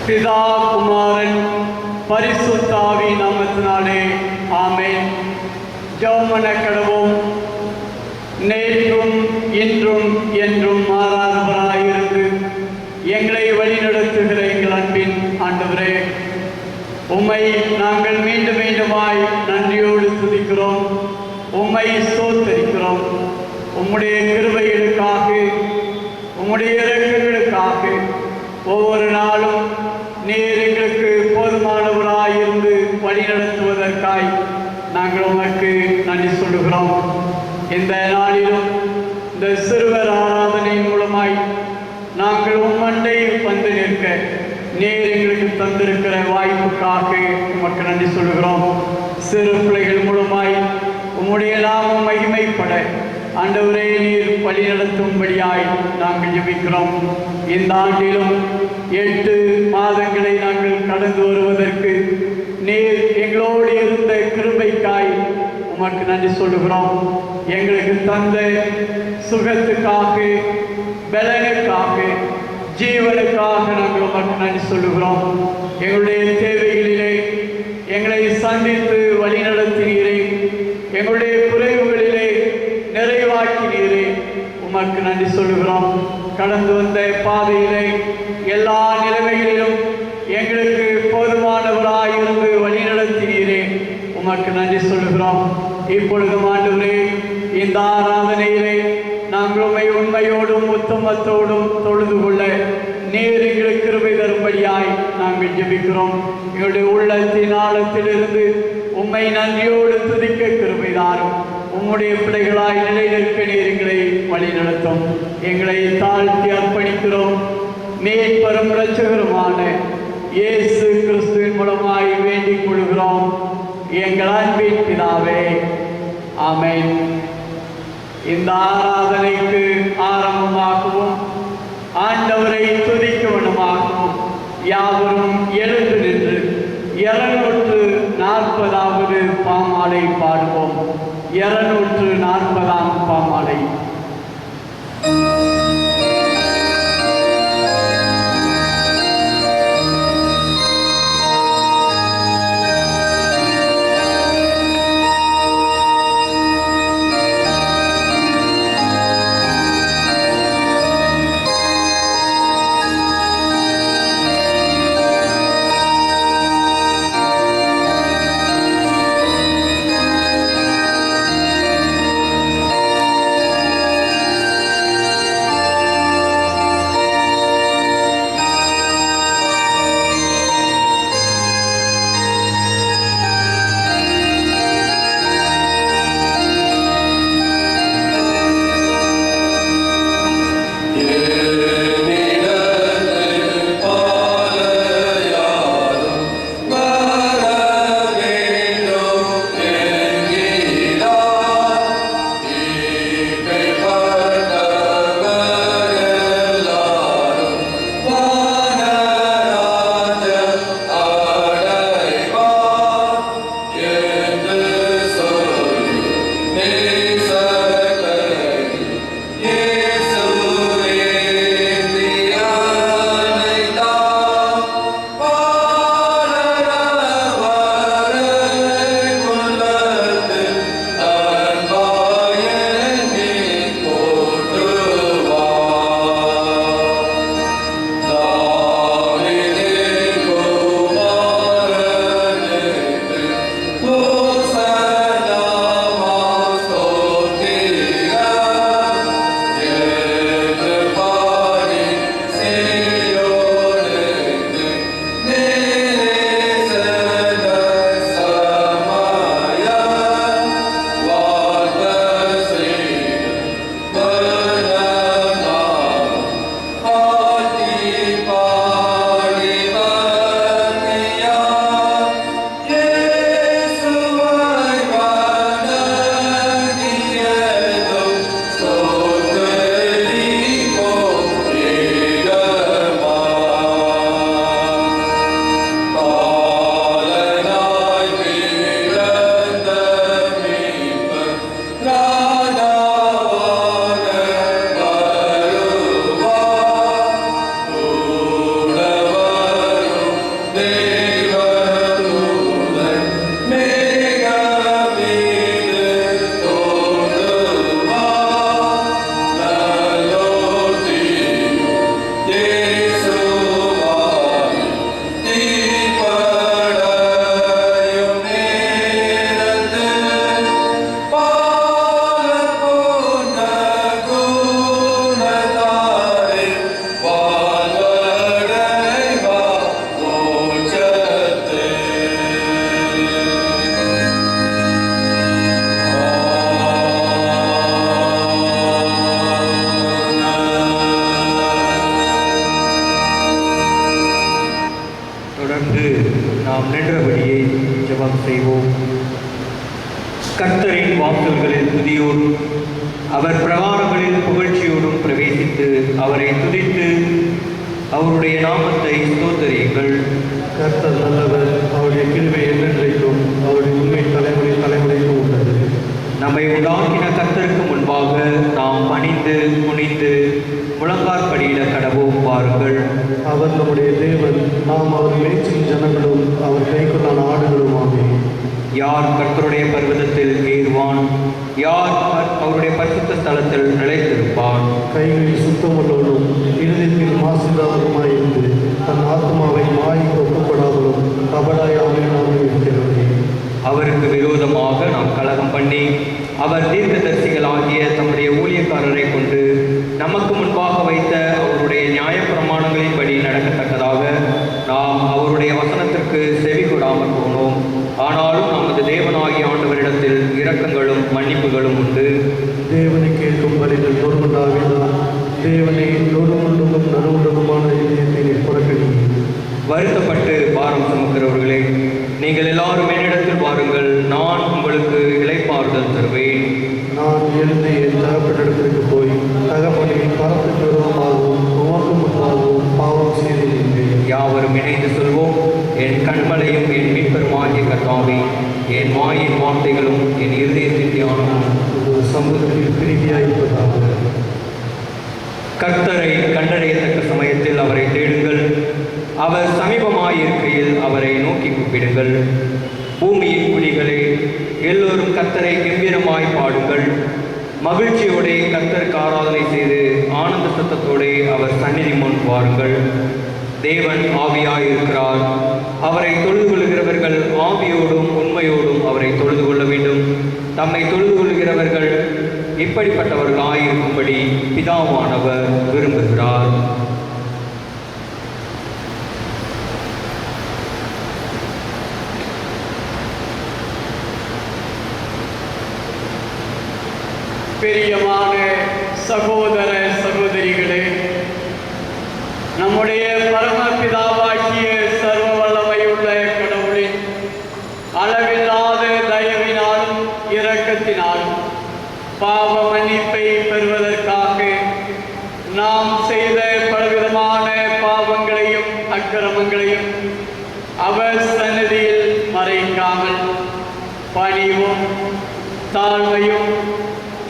பிதா குமாரன் பரிசுத்தாவி நாமத்தினாலே ஆமென். ஜெபமன கடவோம். நேற்றும் இன்றும் என்றும் மாறாதவராயிருந்து எங்களை வழிநடத்துகிற எங்கள் அன்பின் ஆண்டவரே, உம்மை நாங்கள் மீண்டும் மீண்டுமாய் நன்றியோடு துதிக்கிறோம், உம்மை ஸ்தோத்தரிக்கிறோம். உம்முடைய கிருபைகளுக்காக, உம்முடைய இரக்கங்களுக்காக ஒவ்வொரு நாளும் நீர் எங்களுக்கு போதுமானவராயிருந்து வழிநடத்துவதற்காய் நாங்கள் உமக்கு நன்றி சொல்லுகிறோம். இந்த நாளிலும் இந்த சிறுவர் ஆராதனையின் மூலமாய் நாங்கள் உம்மண்டை வந்து நிற்க நீர் எங்களுக்கு தந்திருக்கிற வாய்ப்புக்காக உமக்கு நன்றி சொல்லுகிறோம். சிறு பிள்ளைகள் மூலமாய் உம்முடைய நாமம் மகிமைப்பட ஆண்டவரே நீர் வழி நடத்தும்படியாய் நாங்கள் ஜெபிக்கிறோம். இந்த ஆண்டிலும் 8 மாதங்களை நாங்கள் கடந்து வருவதற்கு நீர் எங்களோடு இருந்த கிருபைக்காய் உமக்கு நன்றி சொல்லுகிறோம். எங்களுக்கு தந்த சுகத்துக்காக, பலனுக்காக, ஜீவனுக்காக நாங்கள் உமக்கு நன்றி சொல்லுகிறோம். எங்களுடைய தேவைகளிலே எங்களை சந்தித்து வழி நடத்தினீரே, எங்களுடைய குறைவுகளிலே நிறைவாக்கினீரே, உமக்கு நன்றி சொல்லுகிறோம். கடந்து வந்த பாதையிலே எல்லா நிலைமைகளிலும் எங்களுக்கு போதுமானவராயிருந்து வழி நடத்தினீரே, உமக்கு நன்றி சொல்லுகிறோம். இப்பொழுதும் ஆண்டவரே, இந்த ஆராதனையிலே நாங்கள் உம்மை உண்மையோடும் உத்தமத்தோடும் தொழுது கொள்ள நீர் எங்களுக்கு கிருபை தரும்படியாய் நாங்கள் ஜெபிக்கிறோம். எங்களுடைய உள்ளத்தின் ஆழத்திலிருந்து உம்மை நன்றியோடு துதிக்க கிருபை தாரும். உம்முடைய பிள்ளைகளாய் நிலை நிற்க நீர் எங்களை வழி நடத்தும். எங்களை தாழ்த்தி அர்ப்பணிக்கிறோம். மீட்பரும் இரட்சகருமான இயேசு கிறிஸ்துவின் மூலமாய் வேண்டிக் கொள்கிறோம் எங்கள் அன்பின் பிதாவே, ஆமென். இந்த ஆராதனைக்கு ஆரம்பமாகவும் ஆண்டவரை துதிக்கவனமாகவும் யாவரும் எழுந்து நின்று 240வது பாமாலை பாடுவோம். 240ஆம் பாமாலை. நாம் நின்றபடியே ஜெபம் செய்வோம். கர்த்தரின் வாசல்களில் துதியோடும் அவர் பிரகாரங்களில் புகழ்ச்சியோடும் பிரவேசித்து அவரை துதித்து அவருடைய நாமத்தை ஸ்தோத்தரியுங்கள். கர்த்தர் நல்லவர், அவருடைய கிருபை என்றென்றைக்கும் அவருடைய உண்மை தலைமுறை தலைமுறைக்கும் உள்ளது. நம்மை உண்டாக்கின கர்த்தருக்கு முன்பாக நாம் பணிந்து குனிந்து முழங்காற்படியிட கடவோம். வாருங்கள். அவர் நம்முடைய தேவன், நாம் அவர் மேய்ச்சல் ஜனங்களும் அவர் கைக்குள்ளான ஆடுகளுமாமே. யார் கர்த்தருடைய பர்வதத்தில் ஏறுவான்? யார் அவருடைய பரிசுத்த ஸ்தலத்தில் நிலைத்திருப்பான்? கைகளில் சுத்தமுள்ளவனும் இருதயத்தில் மாசில்லாதவருமாயிருந்து தன் ஆத்மாவை மாய்க்கு ஒப்புப்படாமலும் கபடாயாமல் இருக்கிறது. அவருக்கு விரோதமாக நாம் கலகம் பண்ணி அவர் தீர்க்கதரிசிகளாகிய தம்முடைய ஊழியக்காரரை கொண்டு நமக்கு முன்பாக வைத்த அவருடைய நியாயப்பிரமாணங்களின்படி நடக்கத்தக்கதாக நாம் அவருடைய வசனத்திற்கு செவி கொடாமல் போனோம். ஆனாலும் நமது தேவனாகிய ஆண்டவரிடத்தில் இரக்கங்களும் மன்னிப்புகளும் உண்டு. தேவனை கேட்கும் பலிகள் நொறுமுண்டாவினால் தேவனை நொறுமுண்டும் நறுமுண்டதுமான இதயத்தை புறக்கணியும். வருத்தப்பட்டு பாரம் சுமக்கிறவர்களே, நீங்கள் எல்லாரும் என்னிடத்தில் வாருங்கள், நான் உங்களுக்கு இளைப்பாறுதல் தருவேன். நான் எழுந்து என் தகப்பனிடத்திற்கு போய் தகப்பனின் பரத்துக்கு விரோதமாகவும் உமக்கு முன்பாகவும் பாவம் செய்திருக்கிறேன். யாவரும் இணைந்து சொல்வோம். என் கண்மலையும் என் மீட்பருமாகிய கர்த்தாவே, என் வாயின் வார்த்தைகளும் என் இருதயத்தின் தியானமும் சமூகத்தில் பிரீதியாயிருப்பதாக. கர்த்தரை கண்டறியத்தக்க சமயத்தில் அவரை தேடுங்கள், அவர் சமீபமாயிருக்கையில் அவரை நோக்கி கூப்பிடுங்கள். பூமியின் குடிகளே, எல்லோரும் கர்த்தரை கம்பீரமாய் பாடுங்கள். மகிழ்ச்சியோടെ கர்த்தருக்கு ஆராதனை செய்து ஆனந்த சத்தத்தோடு அவர் சந்நிதி முன் வாருங்கள். தேவன் ஆவியாயிருக்கிறார். அவரை தொழுது கொள்கிறவர்கள் ஆவியோடும் உண்மையோடும் அவரை தொழுது கொள்ள வேண்டும். தம்மை தொழுது கொள்கிறவர்கள் இப்படிப்பட்டவர்களாயிருக்கும்படி பிதாவானவர் விரும்புகிறார். பிரியமான சகோதர சகோதரிகளே, நம்முடைய பரமபிதாவாகிய சர்வ வல்லமையுள்ள கடவுளின் அளவில்லாத தயவினாலும் இரக்கத்தினாலும் பாவ மன்னிப்பை பெறுவதற்காக நாம் செய்த பலவிதமான பாவங்களையும் அக்கிரமங்களையும் அவர் சந்நிதியில் மறைக்காமல் பணிவும் தாழ்மையும்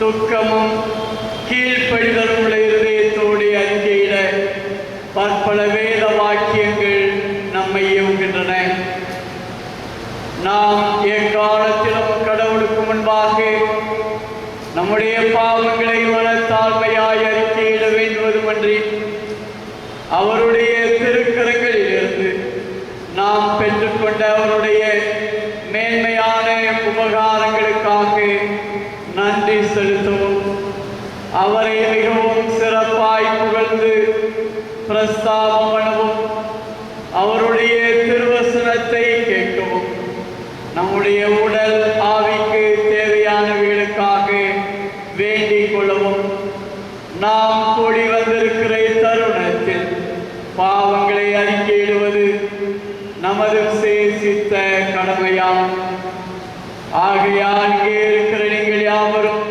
துக்கமும் கீழ்ப்படிதலும் உள்ள இருதயத்தோடு அறிக்கையிட பற்பல வேத வாக்கியங்கள் நம்மை ஏவுகின்றன. நாம் எக்காலத்திலும் கடவுளுக்கு முன்பாக நம்முடைய பாவங்களை மனத்தாழ்மையாய் அறிக்கையிட வேண்டுவதுமன்றி அவருடைய திருக்கரங்களிலிருந்து நாம் பெற்றுக்கொண்ட அவருடைய மேன்மையான உபகாரங்களுக்காக நன்றி செலுத்தவும், அவரை மிகவும் சிறப்பாய் புகழ்ந்து பிரஸ்தாபம் பண்ணவும், அவருடைய திருவசனத்தை கேட்கவும், நம்முடைய உடல் ஆவிக்கு தேவையானவைகளுக்காக வேண்டிக் கொள்ளவும் நாம் கூடி வந்திருக்கிற தருணத்தில் பாவங்களை அறிக்கையிடுவது நமது விசேஷித்த கடமையாகும். ஆகையால் இங்கே இருக்கிற நீங்கள் யாவரும்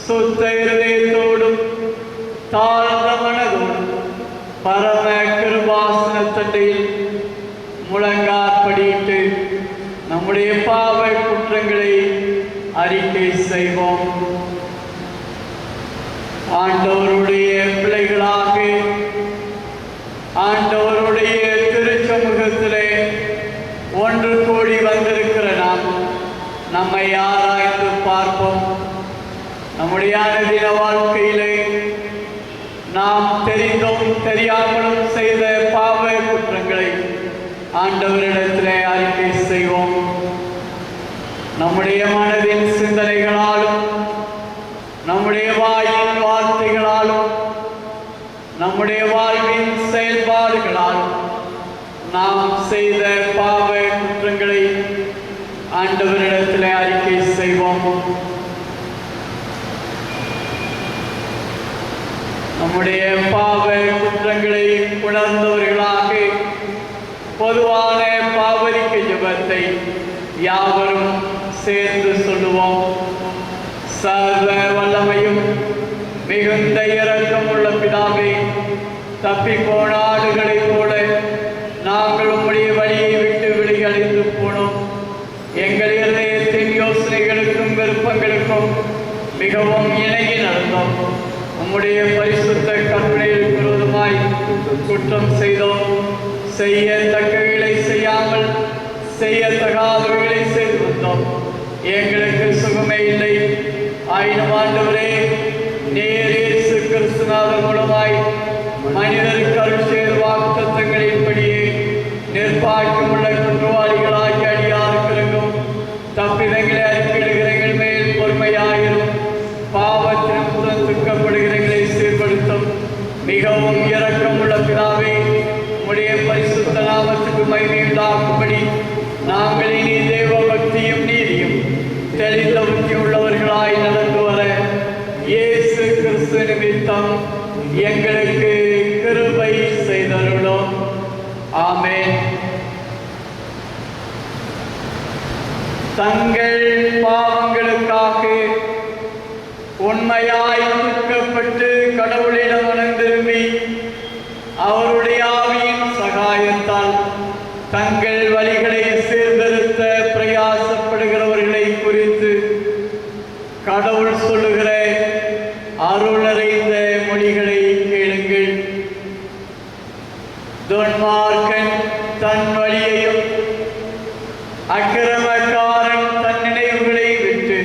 சுத்த இருதயத்தோடும் தாழ்ந்த மனதோடும் பரம கிருபாசனத்தண்டையில் முழங்காற்படியிட்டு நம்முடைய பாவ குற்றங்களை அறிக்கை செய்வோம். ஆண்டவருடைய பிள்ளைகளாக ஆண்டவருடைய திருச்சமூகத்திலே ஒன்று கூடி வந்திருக்கிற நாம் நம்மை ஆராய்ந்து பார்ப்போம். நம்முடைய அனுதின வாழ்க்கையிலே நாம் தெரிந்தும் தெரியாமலும் செய்த பாவ குற்றங்களை ஆண்டவரிடத்திலே அறிக்கை செய்வோம். நம்முடைய மனதின் சிந்தனைகளாலும் நம்முடைய வாயின் வார்த்தைகளாலும் நம்முடைய வாழ்வின் செயல்பாடுகளாலும் நாம் செய்த பாவ குற்றங்களை ஆண்டவரிடத்தில் அறிக்கை செய்வோம். நம்முடைய பாவ குற்றங்களை உணர்ந்தவர்களாக பொதுவான பாவ ஜெபத்தை யாவரும் சேர்ந்து சொல்லுவோம். சர்வ வல்லமையும் மிகுந்த இரக்கமுள்ள பிதாவே, தப்பிப்போன ஆடுகளைப் போல நாங்கள் உம்முடைய வழியை விட்டு விழிகளித்து போனோம். எங்கள் இதயத்தின் யோசனைகளுக்கும் விருப்பங்களுக்கும் மிகவும் இணங்கி நடந்தோம். உம்முடைய பரிசுத்த கற்பனைகளுக்கு விரோதமாய் குற்றம் செய்தோம். செய்யத்தக்கவைகளை செய்யாமல் செய்யத்தகாதவைகளை செய்து வந்தோம். எங்களுக்கு சுகமே இல்லை. ஆயினும் ஆண்டவரே, நீர் இயேசு கிறிஸ்துவின் மூலமாய் மனிதருக்கு அருள் செய்த வாக்குத்தத்தங்களின்படியே நிர்பாக்கியமுள்ள குற்றவாளிகளாகி அடியாருக்கிறங்கும் தப்பிதங்களை அறிக்கையிடுகிறங்கள் மேல் பொறுமையாயிரும். பாவத்தின் முதல் துக்கப்படுகிறங்களை சீர்படுத்தும் மிகவும் இரக்கமுள்ள பிதாவே, உம்முடைய பரிசுத்த நாமத்துக்கு மகிமையுண்டாகும்படி நாங்கள் இனி தேவ பக்தியும் நீதியும் தெளிந்த புத்தி உள்ளவர்களாய் நடந்து வர இயேசு கிறிஸ்து நிமித்தம் எங்களுக்கு கிருபை செய்தருளும். ஆமென். தங்கள் பாவங்களுக்காக உண்மையாய் துக்கப்பட்டு கடவுளிடம் மனம் திரும்பி அவருடைய ஆவியின் சகாயத்தால் தங்கள் வழிகளை சீர்திருத்த பிரயாசப்படுகிறவர்களை குறித்து கடவுள் சொல்லுகிற அருளறைந்த மொழிகளை கேளுங்கள். துன்மார்க்கன் தன் வழியையும் அக்கிரமக்காரன் தன் நினைவுகளை விட்டு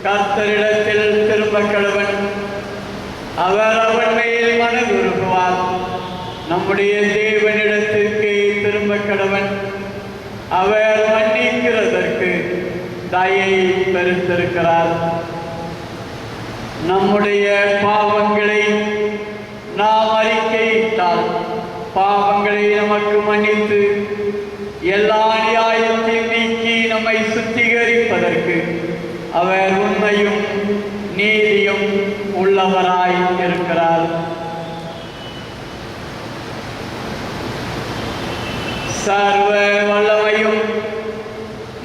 கர்த்தரிடத்தில் திரும்ப கடவன். அவர் அவன் மேல் மனதுருகுவார். நம்முடைய தேவனிடத்திற்கு திரும்ப கடவன். அவர் மன்னிக்கிறதற்கு தயை பெருத்திருக்கிறார். நம்முடைய பாவங்களை நாம் அறிக்கையிட்டால் பாவங்களை நமக்கு மன்னித்து எல்லா நியாயத்தையும் நீக்கி நம்மை சுத்திகரிப்பதற்கு அவர் உண்மையும் நீதியும் உள்ளவராய் இருக்கிறார். சர்வ வல்லமையும்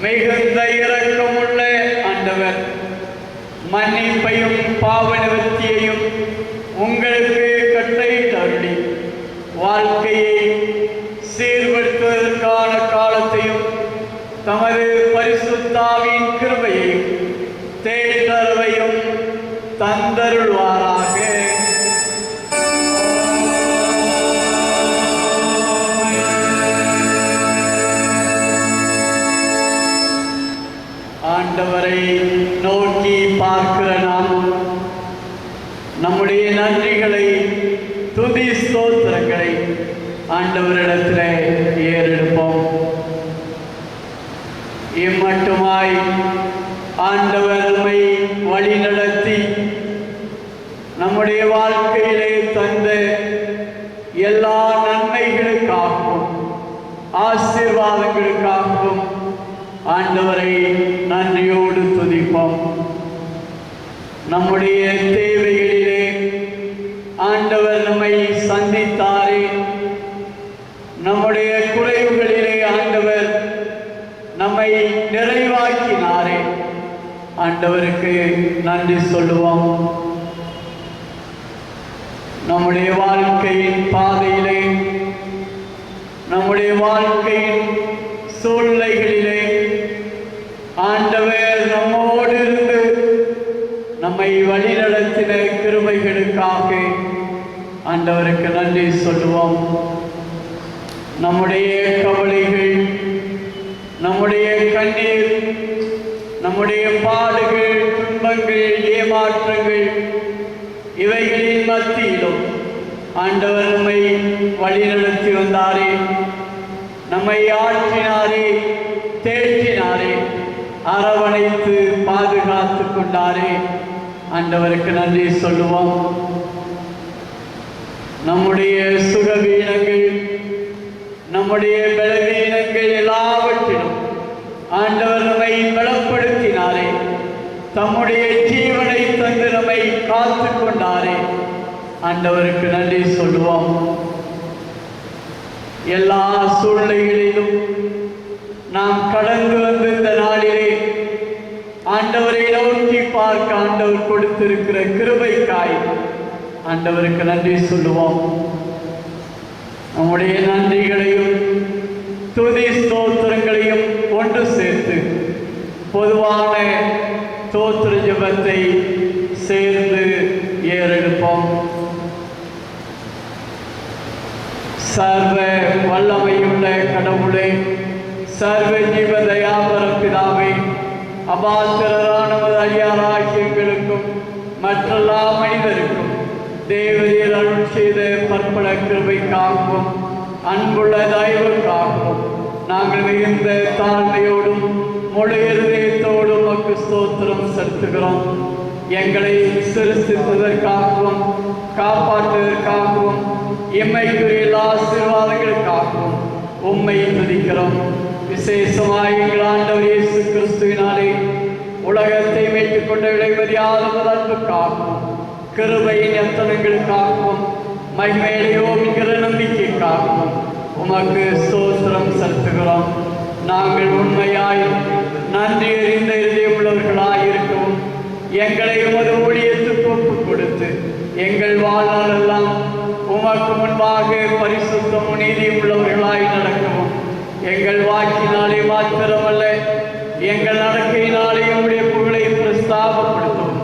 மிகுந்த இரக்கமுள்ள ஆண்டவர் மன்னிப்பையும் பாவ நிவர்த்தியையும் உங்களுக்கு கட்டளையிட்டருளி வாழ்க்கையை சீர்படுத்துவதற்கான காலத்தையும் தமது பரிசுத்தாவின் கிருபையையும் தேற்றரவையும் தந்தருள்வாராக. ஆண்டவரை நோக்கி பார்க்கிற நாம் நம்முடைய நன்றிகளை துதி ஸ்தோத்திரங்களை ஆண்டவரிடத்தில் ஏறெடுப்போம். இம்மட்டுமாய் ஆண்டவர் நம்மை வழி நடத்தி நம்முடைய வாழ்க்கையிலே தந்த எல்லா நன்மைகளுக்காகவும் ஆசீர்வாதங்களுக்காகவும் ஆண்டவரை நன்றியோடு துதிப்போம். நம்முடைய தேவைகளிலே ஆண்டவர் நம்மை சந்தித்தாரே, நம்முடைய குறைவுகளிலே ஆண்டவர் நம்மை நிறைவாக்கினாரே, ஆண்டவருக்கு நன்றி சொல்லுவோம். நம்முடைய வாழ்க்கையின் பாதையிலே, நம்முடைய வாழ்க்கையின் சூழ்நிலைகளிலே ஆண்டவர் நம்மோடு இருந்து நம்மை வழிநடத்தின கிருபைகளுக்காக ஆண்டவருக்கு நன்றி சொல்லுவோம். நம்முடைய கவலைகள், நம்முடைய கண்ணீர், நம்முடைய பாடுகள், துன்பங்கள், ஏமாற்றங்கள் இவைகளின் மத்தியிலும் ஆண்டவர் நம்மை வழிநடத்தி வந்தாரே, நம்மை ஆற்றினாரே, தேற்றினாரே, அரவணைத்து பாதுகாத்து கொண்டாரே, ஆண்டவருக்கு நன்றி சொல்லுவோம். நம்முடைய சுகவீனங்கள், நம்முடைய பலவீனங்கள் எல்லாவற்றிலும் ஆண்டவர் நம்மை பலப்படுத்தினாரே, தம்முடைய ஜீவனை தந்து நம்மை காத்து கொண்டாரே, ஆண்டவருக்கு நன்றி சொல்லுவோம். எல்லா சூழ்நிலைகளிலும் நாம் பார்க்க ஆண்டவர் கொடுத்திருக்கிற கிருபைக்காய் ஆண்டவருக்கு நன்றி சொல்லுவோம். நம்முடைய நன்றிகளையும் துதி ஸ்தோத்திரங்களையும் ஒன்று சேர்த்து பொதுவான ஸ்தோத்திர ஜெபத்தை சேர்ந்து ஏறெடுப்போம். சர்வ வல்லமையுள்ள கடவுளே, சர்வ ஜீவ தயாபர பிதாவே, அபாத்திரரான அடியாராகிய எங்களுக்கும் மற்றெல்லா மனிதருக்கும் தேவரீர் அருள் செய்த பற்பல கிருபைக்காகவும் அன்புள்ள தயவுக்காகவும் நாங்கள் மிகுந்த தாழ்மையோடும் முழு இருதயத்தோடும் உமக்கு ஸ்தோத்திரம் செலுத்துகிறோம். எங்களை சிருஷ்டித்ததற்காகவும் காப்பாற்றுவதற்காகவும் எம்மைக்குரிய எல்லா ஆசீர்வாதங்களுக்காகவும் உம்மை துதிக்கிறோம். விசேஷமாய் எங்கள் ஆண்டவர் இயேசு கிறிஸ்துவினாலே உலகத்தை மீட்டுக் கொண்ட இடைவெளியாத அன்புக்காகவும் கிருபையின் எத்தனங்களுக்காகவும் மகிமையிலையோ என்கிற நம்பிக்கைக்காகவும் உமக்கு ஸ்தோத்திரம் செலுத்துகிறோம். நாங்கள் உண்மையாய் நன்றி அறிந்த இதயமுள்ளவர்களாய் இருக்கவும் எங்களை உமது ஊழியத்துக்கு ஒப்புக் கொடுத்து எங்கள் வாழ்நாளெல்லாம் உமக்கு முன்பாக பரிசுத்தமும் நீதியும் உள்ளவர்களாய் நடக்கவும் எங்கள் வாக்கினாலே மாத்திரமல்ல எங்கள் நடக்கையினாலே உடைய புகழை பிரஸ்தாபப்படுத்தவும்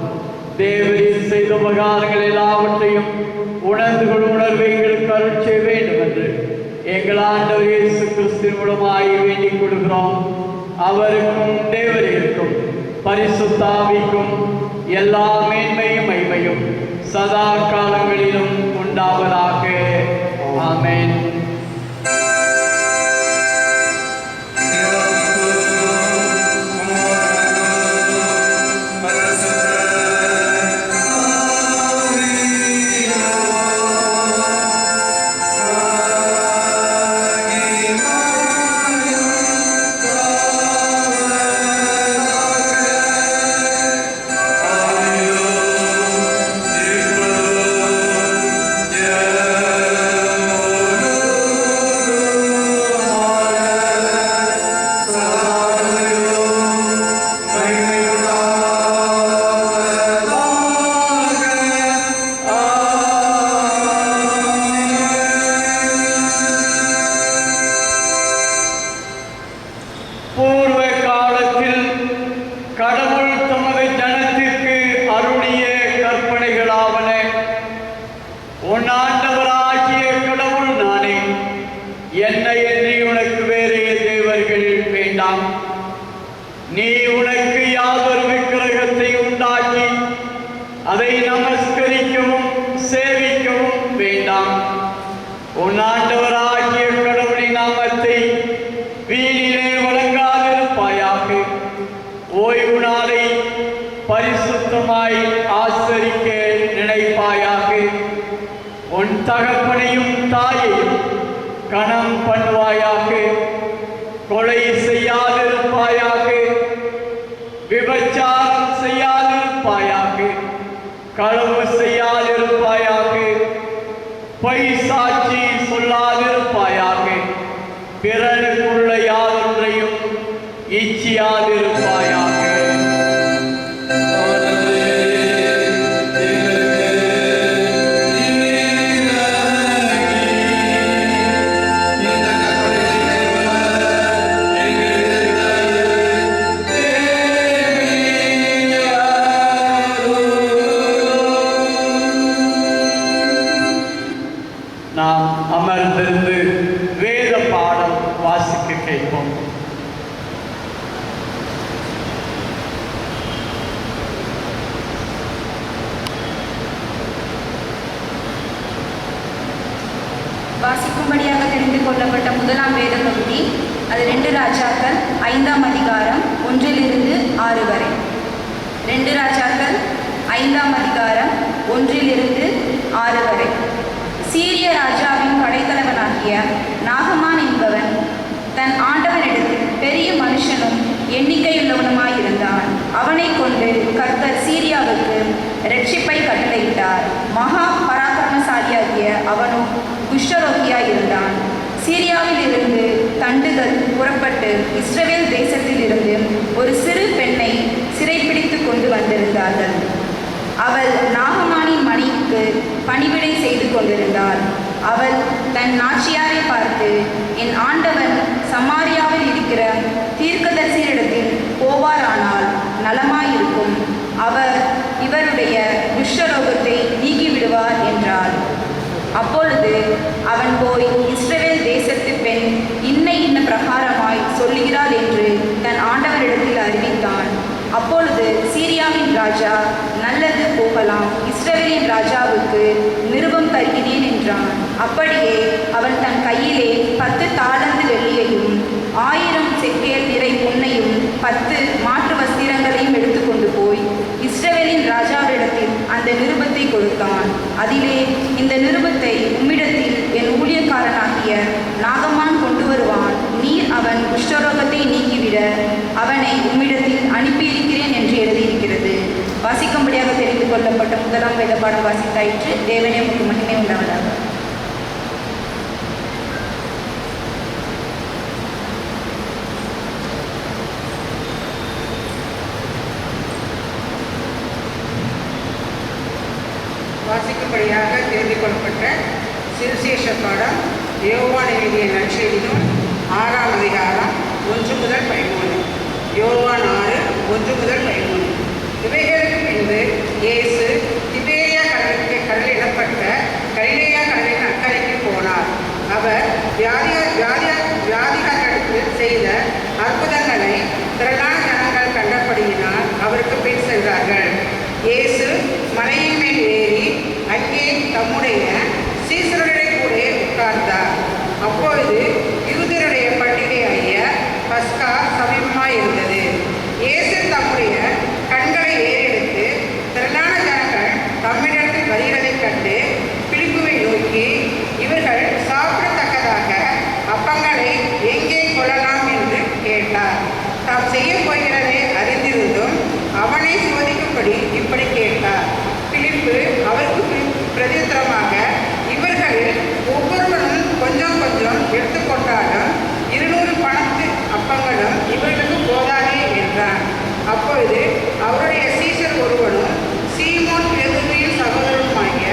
தேவரீர் செய்த உபகாரங்கள் எல்லாவற்றையும் உணர்ந்து கொள்ளும் உணர்வை எங்களுக்கு அருள் செய்ய வேண்டும் என்று எங்கள் ஆண்டவர் இயேசு கிறிஸ்துவின் மூலமாய் வேண்டிக் கொள்கிறோம். அவருக்கும் தேவரீருக்கும் பரிசுத்த ஆவிக்கும் எல்லா மேன்மையும் மகிமையும் சதா காலங்களிலும் உண்டாவதாக. ஆமென். பூர்வ காலத்தில் கடவுள் தமது ஜனத்திற்கு அருளிய கற்பனைகளாவன. உன் ஆண்டவராகிய கடவுள் நானே, என்னை என்று உனக்கு வேறு தேவர்கள் வேண்டாம். நீ உனக்கு யாதொரு விக்கிரகத்தை உண்டாக்கி அதை நமஸ்கரிக்கவும் சேவிக்கவும் வேண்டாம். உன் ஆண்டவராகிய கடவுளின் நாமத்தை வீணிலே வழங்காதிருப்பாயாக. ஓய்வு நாளை பரிசுத்தமாய் ஆசரிக்க நினைப்பாயாக. உன் தகப்பனையும் தாயையும் கணம் பண்ணுவாயாக. கொலை செய்யாதிருப்பாயாக. விபச்சாரம் செய்யாதிருப்பாயாக. களவு செய்யாதிருப்பாயாக. பொய் சாட்சி சொல்லாதிருப்பாயாக. பிறனுக்குள்ள யாதொன்றையும் இச்சியாதிருப்பாயாக. நாம் அமர்ந்திருந்து வேத பாடம் வாசிக்க கேட்போம். வாசிக்கும்படியாக தெரிந்து கொள்ளப்பட்ட முதலாம் வேத பகுதி அது 2 ராஜாக்கள் 5ஆம் அதிகாரம் 1 - 6 வரை. 2 ராஜாக்கள் 5ஆம் அதிகாரம் 1 - 6 வரை. சீரிய ராஜாவின் படைத்தலைவனாகிய நாகமான் என்பவன் தன் ஆண்டவனிடத்தில் பெரிய மனுஷனும் எண்ணிக்கையுள்ளவனுமாயிருந்தான். அவனை கொண்டு கர்த்தர் சீரியாவுக்கு இரட்சிப்பை கட்டளையிட்டார். மகா பராக்கிரமசாலியாகிய அவனும் குஷ்டரோகியாயிருந்தான். சீரியாவில் இருந்து தண்டுகள் புறப்பட்டு இஸ்ரவேல் தேசத்தில் இருந்து ஒரு சிறு பெண்ணை சிறைப்பிடித்து கொண்டு வந்திருந்தார்கள். அவள் நாகமானின் மனைவிக்கு பணிவிடை செய்து கொண்டிருந்தாள். அவள் தன் நாச்சியாரை பார்த்து, என் ஆண்டவன் சமாரியாவில் இருக்கிற தீர்க்கதரிசியிடத்தில் போவாரானால் நலமாயிருக்கும், அவர் இவருடைய குஷ்டரோகத்தை நீக்கிவிடுவார் என்றாள். அப்பொழுது அவன் போய், இஸ்ரவேல் தேசத்து பெண் இன்ன பிரகாரமாய் சொல்லுகிறாள் என்று தன் ஆண்டவரிடத்தில் அறிவித்தான். அப்பொழுது சீரியாவின் ராஜா, நல்லது போகலாம், இஸ்ரவேலின் ராஜாவுக்கு நிருபம் தருகிறேன் என்றான். அப்படியே அவன் தன் கையிலே 10 தாலந்து வெள்ளியையும் 1000 செக்கேல் நிறை பொன்னையும் 10 மாற்று வஸ்திரங்களையும் எடுத்துக்கொண்டு போய் இஸ்ரவேலின் ராஜாவிடத்தில் அந்த நிருபத்தை கொடுத்தான். அதிலே, இந்த நிருபத்தை உம்மிடத்தில் என் ஊழியக்காரனாகிய நாகமான் கொண்டு வருவான். நீர் அவன் குஷ்டரோகத்தை நீக்கிவிட அவனை உம்மிடத்தில் அனுப்பியிருக்கிறேன் என்று எழுதியிருக்கிறது. வாசிக்கும்படியாக தெரிந்து கொள்ளப்பட்ட முதலாம் வேத பாடம் வாசித்தாயிற்று. தேவனே உமக்கு மகிமை உண்டாவதாக. வாசிக்கும்படியாக தெரிந்து கொள்ளப்பட்ட சுவிசேஷ பாடம் யோவான் எழுதிய நற்செய்தி நூல் 6ஆம் அதிகாரம் 1 முதல் 13. யோவான் 6:1-13. இவைகளுக்கு பின்பு இயேசு திபேரியா கடலிடப்பட்ட கலிலேயா கடலின் அக்கறைக்கு போனார். அவர் வியாதிகளுக்கு செய்த அற்புதங்களை திரளான ஜனங்கள் கண்டபடியினால் அவருக்கு பின் சென்றார்கள். இயேசு மலையின் மேல் ஏறி அங்கே தம்முடைய சீசருடைய கூட உட்கார்ந்தார். அப்பொழுது யூதருடைய பண்டிகையாகிய பஸ்கா சமீபமாயிருந்தது. இயேசு தம்முடைய கண்களை ஏறெடுத்து திரளான ஜனங்கள் தம்மிடத்தில் வருகிறதைக் கண்டு பிலிப்புவை நோக்கி, இவர்கள் சாப்பிடத்தக்கதாக அப்பங்களை எங்கே கொள்ளலாம் என்று கேட்டார். தாம் செய்ய போகிறதை அறிந்திருந்தும் அவனை சோதிக்கும்படி இப்படி கேட்டார். பிலிப்பு அவருக்கு பிரதித்திரமாக, இவர்களில் ஒவ்வொருவரும் கொஞ்சம் கொஞ்சம் எடுத்துக்கொண்டாலும் 200 பணத்து அப்பங்களும் இவர்களுக்கு போதாதே என்றார். அப்பொழுது அவருடைய சீஷர் ஒருவனும் சீமோன் பேதுருவின் சகோதரனுமாகிய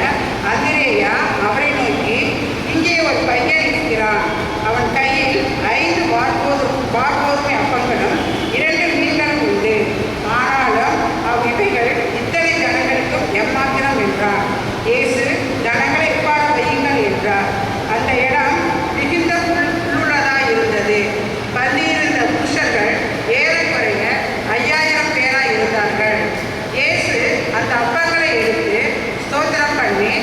அந்திரேயா அவரை நோக்கி, இங்கே ஒரு பையன் இருக்கிறான். அவன் கையில் 5 வார்கோதுமை அப்பங்களும் 2 மீன்களும் உண்டு. ஆனாலும் இவைகள் இத்தனை ஜனங்களுக்கும் எம்மாத்திரம் என்றார். இயேசு ஜனங்களை எவ்வாறு வையுங்கள் என்றார். அந்த இடம் மிகுந்த புல்லுள்ளதாய் இருந்தது. பந்தியிருந்த புருஷர்கள் ஏறக்குறைய 5000 பேராய் இருந்தார்கள். இயேசு அந்த அப்பங்களை எடுத்து ஸ்தோத்திரம் பண்ணி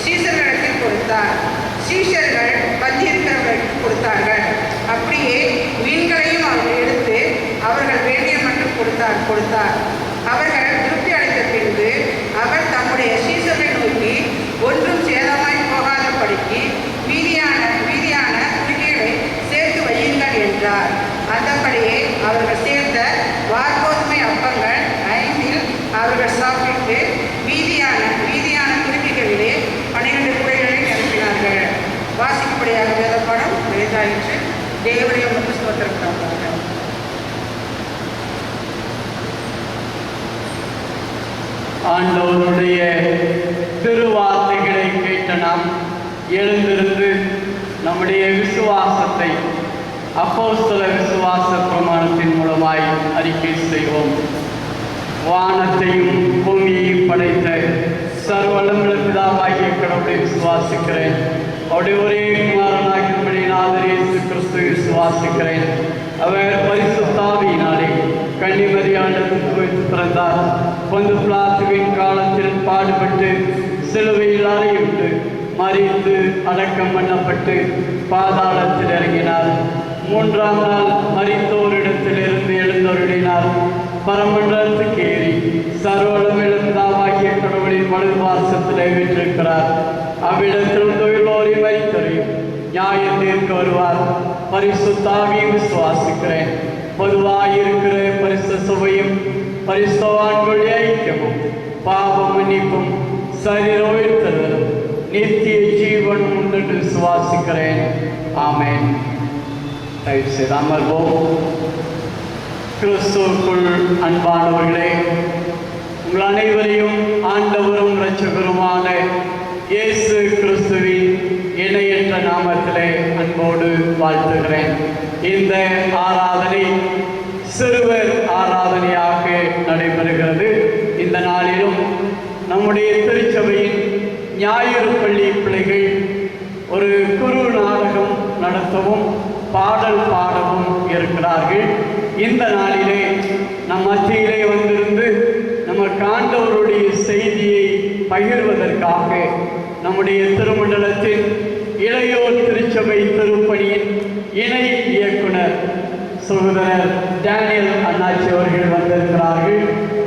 சீஷர்களிடத்தில் கொடுத்தார். சீஷர்கள் பந்தியிருக்கிறவர்களுக்கு கொடுத்தார்கள். அப்படியே மீன்களையும் அவர் எடுத்து அவர்கள் வேண்டிய மட்டும் கொடுத்தார். அவர்கள் திருப்தி அடைந்த பின்பு அவர் தம்முடைய சீஷரை நோக்கி, ஒன்றும் சேதமாய் போகாதபடிக்கு மீதியான துணிகளை சேர்த்து வையுங்கள் என்றார். அந்தபடியே அவர்கள் சேர்த்த வார்கோதுமை அப்பங்கள் 5 அவர்கள் சாப்பிட்டு மீதியான துணிகளிலே 12 குடைகளை நிரப்பினார்கள். வாசிக்கும்படியாக வேதப்பாடம் நிறைந்தாயிற்று. தேவனுடைய முத்து ஸ்தோத்திரம். ஆண்டவருடைய திருவார்த்தைகளை கேட்ட நாம் எழுந்திருந்து நம்முடைய விசுவாசத்தை அப்போஸ்தல விசுவாச பிரமாணத்தின் மூலமாய் அறிக்கை செய்வோம். வானத்தையும் பூமியையும் படைத்த சர்வவல்லமையுள்ள பிதாவாகிய கடவுளை விசுவாசிக்கிறேன். அவருடைய ஒரே குமாரனாகிய நாதர் இயேசு கிறிஸ்துவை விசுவாசிக்கிறேன். அவர் பரிசுத்த ஆவியினாலே கன்னிமரியாளிடத்தில் வைத்து பிறந்தார். பொந்து பிலாத்துவின் காலத்தில் பாடுபட்டு சிலுவையில் அறையுண்டு மரித்து அடக்கம் பண்ணப்பட்டு பாதாளத்தில் இறங்கினார். 3ஆம் நாள் மரித்தோரிடத்திலிருந்து எழுந்தருளினார். பரமண்டலத்துக்கு ஏறி சர்வவல்லமையுள்ள பிதாவாகிய கடவுளின் வலது வாசத்திலே வீற்றிருக்கிறார். அவ்விடத்தில் தொழிலோரி மரித்தொழியும் நியாய தீர்க்க வருவார். பரிசுத்த ஆவியை விசுவாசிக்கிறேன். பொதுவாயிருக்கிற பரிசுத்த சபையும் பரிசுத்தவான்கள் ஐக்கியமும் பாவ மன்னிப்பும் சரீர உயிர்த்தலும் நித்திய ஜீவனும் உண்டு என்று விசுவாசிக்கிறேன். ஆமென். தயவு செய்து அமர்வோம். கிறிஸ்துவுக்குள் அன்பானவர்களே, உங்கள் அனைவரையும் ஆண்டவரும் இரட்சகருமான இயேசு கிறிஸ்துவின் இணையற்ற நாமத்திலே அன்போடு வாழ்த்துகிறேன். இந்த ஆராதனை சிறுவர் ஆராதனையாக நடைபெறுகிறது. இந்த நாளிலும் நம்முடைய திருச்சபையின் ஞாயிறு பள்ளி பிள்ளைகள் ஒரு குரு நாடகம் நடத்தவும் பாடல் பாடவும் இருக்கிறார்கள். இந்த நாளிலே நம் மத்தியிலே வந்திருந்து நமக்கு ஆண்டவருடைய செய்தியை பகிர்வதற்காக நம்முடைய திருமண்டலத்தின் இளையோர் திருச்சபை திருப்பணியின் இணை இயக்குனர் சகோதரர் டேனியல் அண்ணாச்சி அவர்கள் வந்திருக்கிறார்கள்.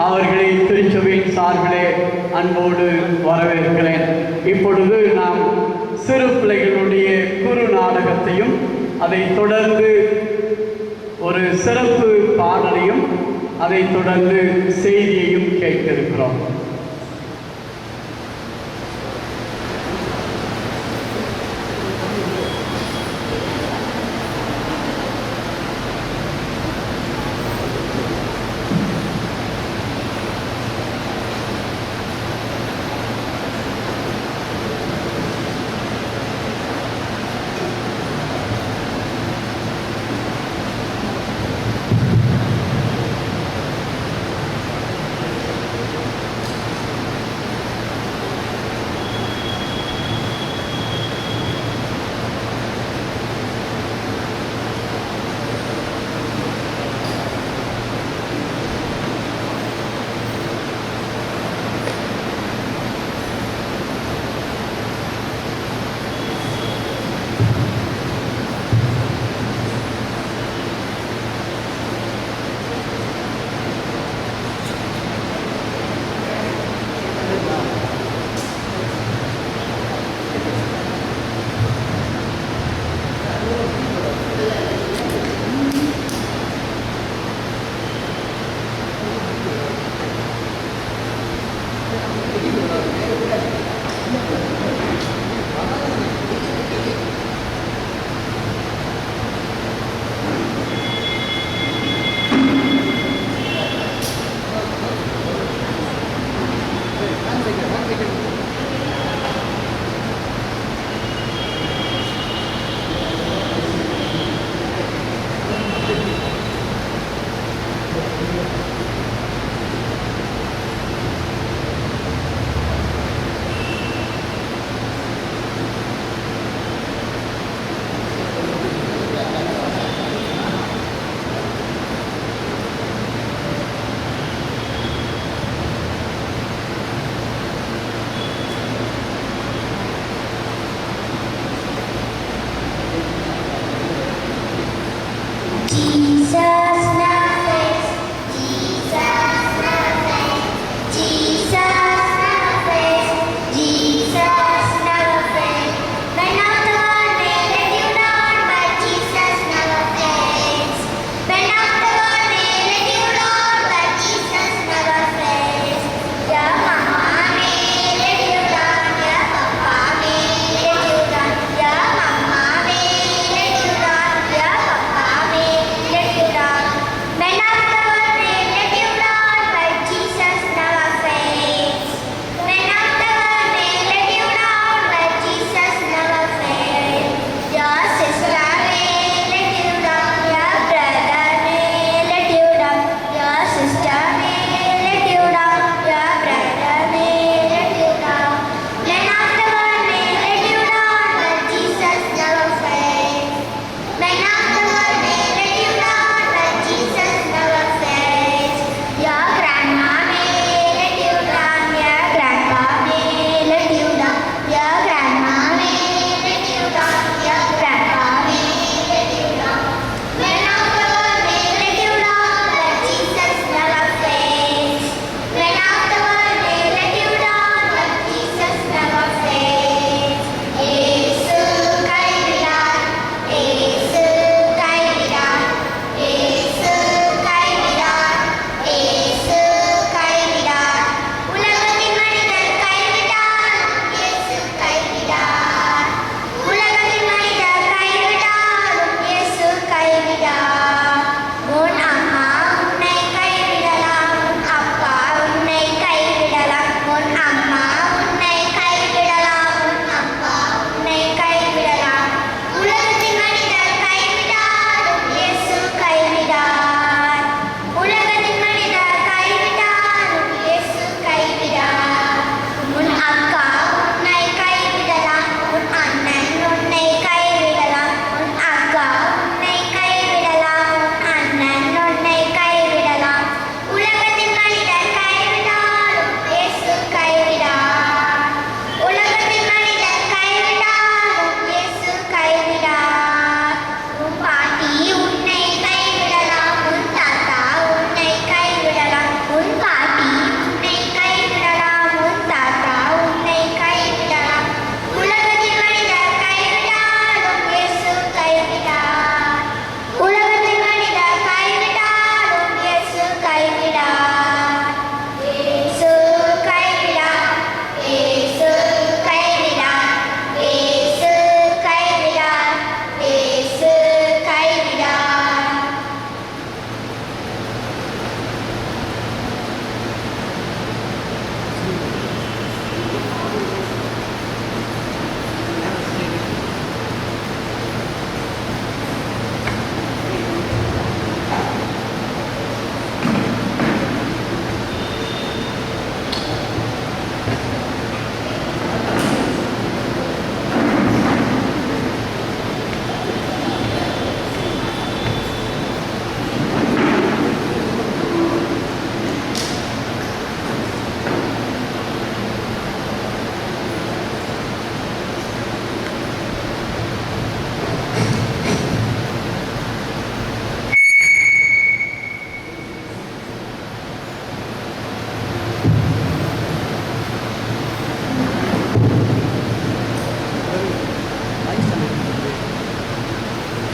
அவர்களை திருச்சபையின் சார்பிலே அன்போடு வரவேற்கிறேன். இப்பொழுது நாம் சிறு பிள்ளைகளுடைய குறு நாடகத்தையும் அதைத் தொடர்ந்து ஒரு சிறப்பு பாடலையும் அதைத் தொடர்ந்து செய்தியையும் கேட்க இருக்கிறோம்.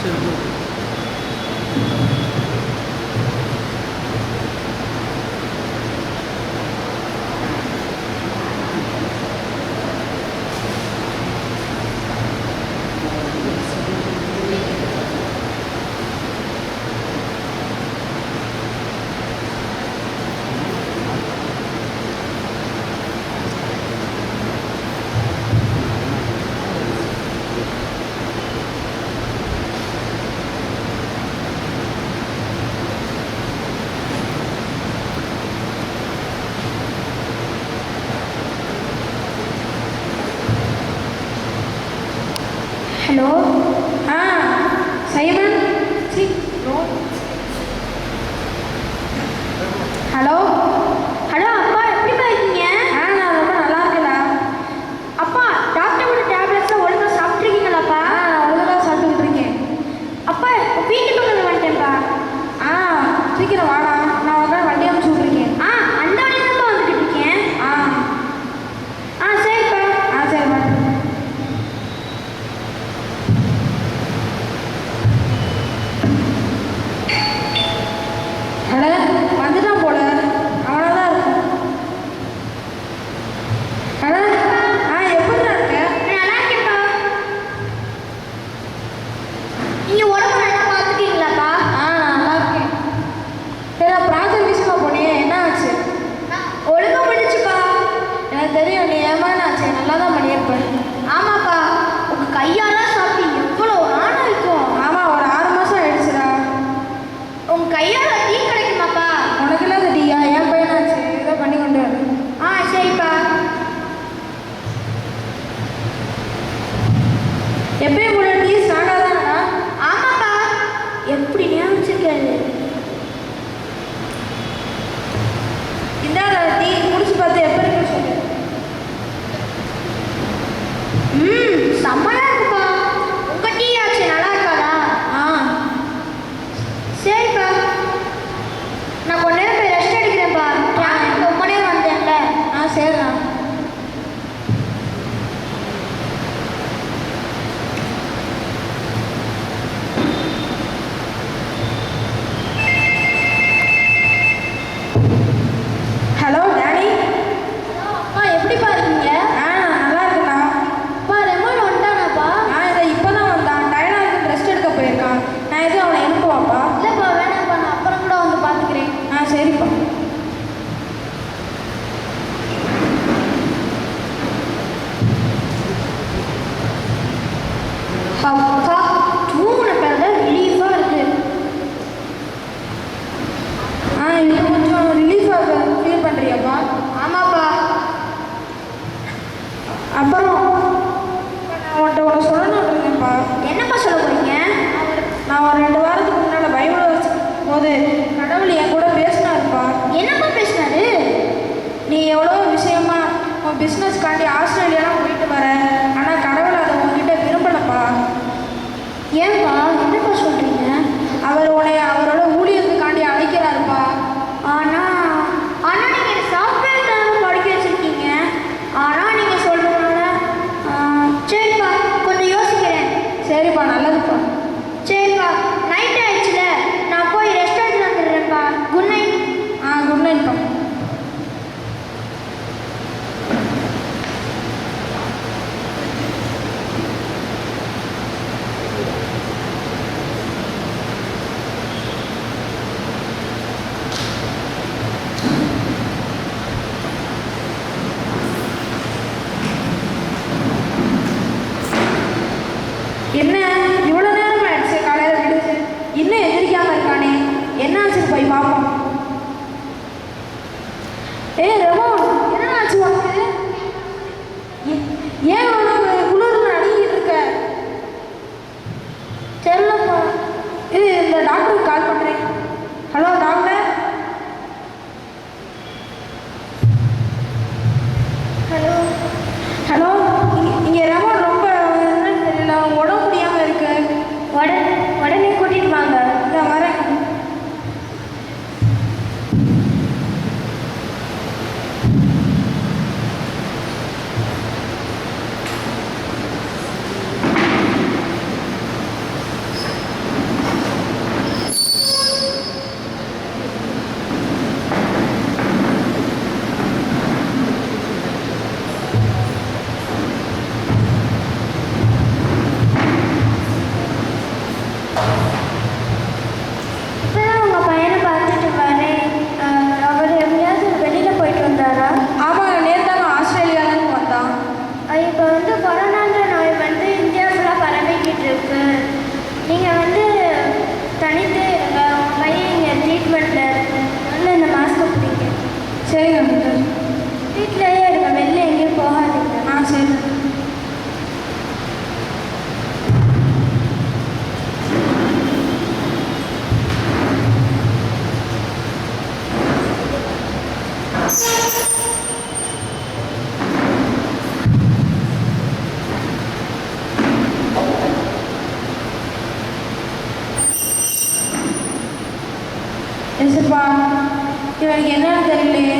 ஹலோ சைமன் ஹலோ ஹலோ அப்பா எப்படிப்பா இருக்கீங்க? நான் ரொம்ப நல்லா இருக்கேன்டா. அப்பா டாக்டரோட டேப்லெட்ஸ்லாம் ஒழுங்காக சாப்பிட்ருக்கீங்களாப்பா? நான் ஒழுங்காக சாப்பிட்டுக்கிட்டு இருக்கேன். அப்பா வீட்டுக்கு வந்து வந்துட்டேன்ப்பா. சீக்கிரம் வாடா, நான் ஒரு நாள் வண்டி அனுப்பிச்சு விட்ருக்கேன். அந்த வழியாக தான்ப்பா வந்துக்கிட்டு இருக்கேன். சரிப்பா. சரிப்பா. வந்துட்டான் போல, அவனாக தான் இருக்கும். எப்படிதான் இருக்க? நல்லா இருக்கேன்ப்பா. நீங்க உடம்பு நல்லா பார்த்துக்கீங்களாப்பா? நல்லா இருக்கேன். சரி, ப்ராஜெக்ட் விஷயமா போனியே, என்ன ஆச்சு? ஒழுங்கா முடிச்சுப்பா. எனக்கு தெரியும், நீ ஏமானாச்சு நல்லா தான் பண்ணியிருப்பேன். ஆமாப்பா, உங்க கையாலாம் சாப்பிட்டு எவ்வளோ நாளாக இருக்கும்? ஆமாம், ஒரு 6 மாதம் ஆயிடுச்சுடா. உங்க கையால் டீ கிடைக்குமாப்பா? உனக்கு இல்லாத டீயா? என் பையனாச்சு, ஏதோ பண்ணி கொண்டு வர. சரிப்பா. எப்பயும் கூட டீ ஸ்டார்டாக தானடா? ஆமாப்பா. எப்படி ஞாபகிச்சிருக்காரு? இந்தாடா டீ, குடிச்சு பார்த்து எப்போ இருக்குன்னு சொல்லு. செம்மையா இருக்குப்பா. உங்க டீ ஆச்சு, நல்லா இருக்காதா? சரிப்பா, நான் கொஞ்ச நேரம் போய் ரெஸ்ட் எடுக்கிறேன்ப்பா. ரொம்ப நேரம் வந்தேன்ல. சரிண்ணா. Hello Danny. அப்பா எப்படிப்பா இருக்கீங்க? நல்லா இருக்குண்ணா. அப்பா ரெமோன் வந்துட்டானாப்பா? இதை இப்போ தான் வந்தான். டயர்டாக இருக்கு, ரெஸ்ட் எடுக்க போயிருக்கான். நான் எதுவும் அவனை எழுப்புவாப்பா? இல்லைப்பா, வேணாம்ப்பா, நான் அப்புறம் கூட வந்து பார்த்துக்கிறேன். சரிப்பா. அப்பா தூங்கின பேர் தான் ரிலீஃபாக இருக்கு. இப்போ கொஞ்சம் ரிலீஃபாக ஃபீல் பண்ணுறியாப்பா? ஆமாப்பா. அப்புறம் நான் உன்னை சொல்லணும்னு இருக்கேன்ப்பா. என்னப்பா சொல்ல போறீங்க? நான் ஒரு 2 வாரத்துக்கு முன்னால் பைபிள் வச்சு போது கடவுள் என் கூட பேசினாருப்பா. என்னப்பா பேசினாரு? நீ எவ்வளோ விஷயமா உன் பிஸ்னஸ்க்காண்டி ஆஸ்திரேலியாலாம் போயிட்டு வர, ஆனால் கடவுள் அதை உங்ககிட்ட விரும்பலப்பா. ஏன்பா, என்னப்பா சொல்கிறீங்க? அவர் உன்னை அவரோட ஊழியத்துக்காண்டி அழைக்கிறாருப்பா. ஆனால் நீங்கள் சாஃப்ட்வேர் தானே படிக்க வச்சுருக்கீங்க. ஆனால் நீங்கள் சொல்கிறதுனால சரிப்பா, கொஞ்சம் யோசிக்கிறேன். சரிப்பா, நல்லதுப்பா. சரிப்பா, நைட் ஆயிடுச்சுல, நான் போய் ரெஸ்ட் எடுத்து வந்துடுறேன்ப்பா. Good night. குட் நைட்ப்பா. என்ன இவ்வளோ நேரம் ஆயிடுச்சு, காலையில் விடுச்சு, இன்னும் எதிர்க்காமல் இருக்கானே, என்னாச்சுன்னு போய் பார்ப்போம். ரெமோன், என்ன ஆச்சு உனக்கு? ஏன் உனக்கு குளிர்னு அடிக்கிட்டு இருக்க? தெரியலப்பா. இந்த டாக்டருக்கு கால் பண்ணுறேன். Hello doctor. ஹலோ, இங்கே ரெமோன் ரொம்ப என்னன்னு தெரியல, உடம்பு முடியாமல் இருக்கு. உடனே கூட்டிகிட்டு வாங்க. இந்த வரேன். ஏசப்பா, இவனுக்கு என்னன்னு தெரியலையே.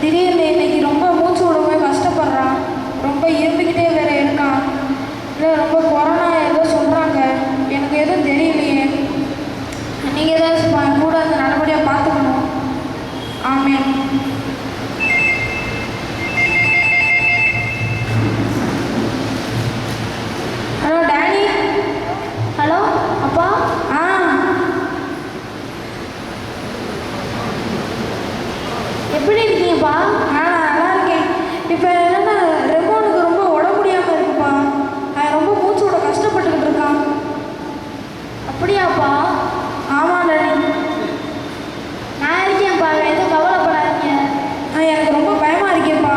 திடீர்னு இன்னைக்கு ரொம்ப மூச்சு விடவே கஷ்டப்படுறான். ரொம்ப இருந்துக்கிட்டே வேற இருக்கான். இல்லை ரொம்ப கொரோனா ஏதோ சொல்கிறாங்க. எனக்கு எதுவும் தெரியலையே. நீங்கள் தான் ஏசப்பா கூட அந்த நல்லபடியாக பார்த்துக்கணும். ஆமென். Hello daddy. ஹலோ அப்பா. எப்படி இருக்கீங்கப்பா? நான் நல்லா இருக்கேன். இப்போ என்னென்னா ரெமோனுக்கு ரொம்ப உடம்பு முடியாமல் இருக்குப்பா. ரொம்ப மூச்சு விட கஷ்டப்பட்டுக்கிட்டு இருக்கான். அப்படியாப்பா? ஆமாம் டாடி. நான் இருக்கேன்ப்பா, எதுவும் கவலைப்படாதீங்க. எனக்கு ரொம்ப பயமாக இருக்கேப்பா.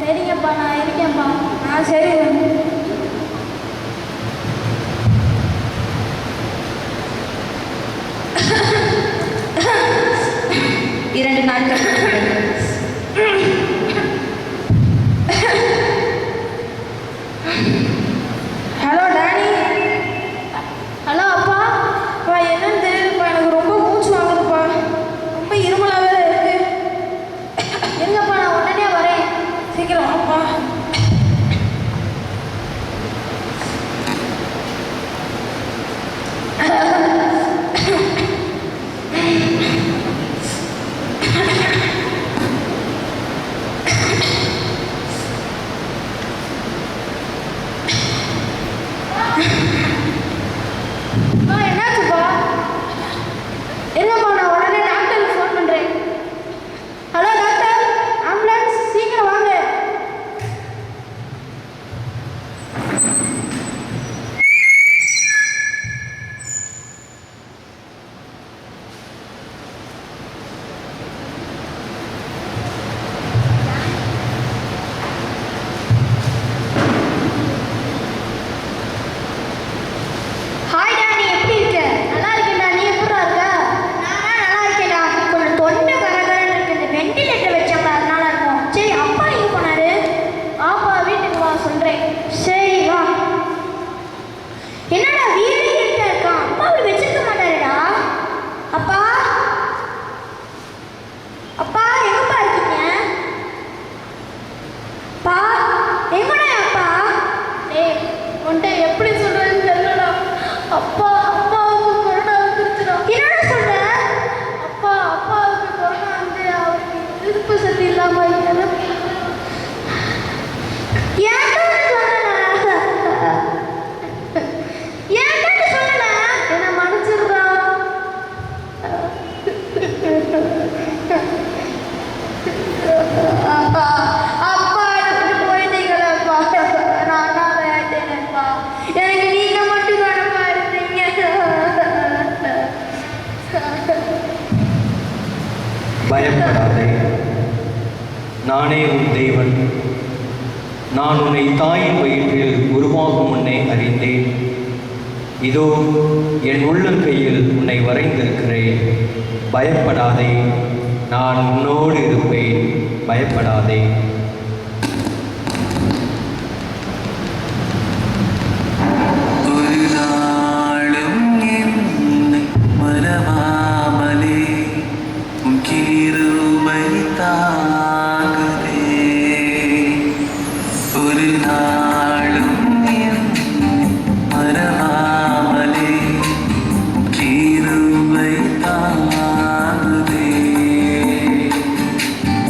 சரிங்கப்பா, நான் இருக்கேன்ப்பா. சரி. 2 நாட்கள். Hello daddy. ஹலோ அப்பா. என்னன்னு தெரியலப்பா, எனக்கு ரொம்ப மூச்சு வாங்குதுப்பா. ரொம்ப இருமலாக வேற இருக்கு. இருங்கப்பா, நான் உடனே வரேன். சீக்கிரம் வாப்பா. என்னாச்சுப்பா? இருங்கப்பா, நான் உடனே டாக்டருக்கு ஃபோன் பண்ணுறேன். ஹலோ டாக்டர், ஆம்புலன்ஸ், சீக்கிரம் வாங்க. ஹாய் டானி, எப்படி இருக்க? நல்லா இருக்கேன்டா. நீ எப்படிடா இருக்க? நான் நல்லா இருக்கேன்டா. கொஞ்சம் தொண்டை கரகரன்னு இருக்கு. இந்த வெண்டிலேட்டர் வச்சப்ப அதனால இருக்கும். சரி, அப்பா எங்க போனாரு? அப்பா வீட்டுக்கு வா சொல்றேன். சரி வா. என்னடா வீடே இருக்கான்? அப்பா அப்படி வச்சிருக்க மாட்டாருடா. அப்பா, அப்பா எங்கப்பா இருக்கீங்க? பா, எங்கடா அப்பா? டேய், உன்கிட்ட எப்படி சொல்றதுன்னு தெரியலடா. அப்பாவுக்கு கொரோனா வந்துருச்சுடா. என்னடா சொல்ற? அப்பாவுக்கு கொரோனா வந்து அவருக்கு எதிர்ப்பு சக்தி இல்லாம ஏன்டா சொல்லல? என்ன மன்னிச்சிருடா. அப்பா, எனக்கு போயிட்டீங்களப்பா. நான் அனாதை ஆயிட்டேனேப்பா. எனக்கு நீங்க மட்டும் தானப்பா இருந்தீங்க. பயப்படாதே, நானே உன் தேவன். நான் உன்னை தாயின் வயிற்றில் உருவாகும் முன்னே அறிந்தேன். இதோ என் உள்ளங்கையில் உன்னை வரைந்திருக்கிறேன். பயப்படாதே, நான் உன்னோடு இருப்பேன். பயப்படாதே. ஒரு நாளும் என்னை மறவாமலே உன் கிருபை தாங்குதே. ஒரு நாளும் என்னை மறவாமலே உன் கிருபை தாங்குதே.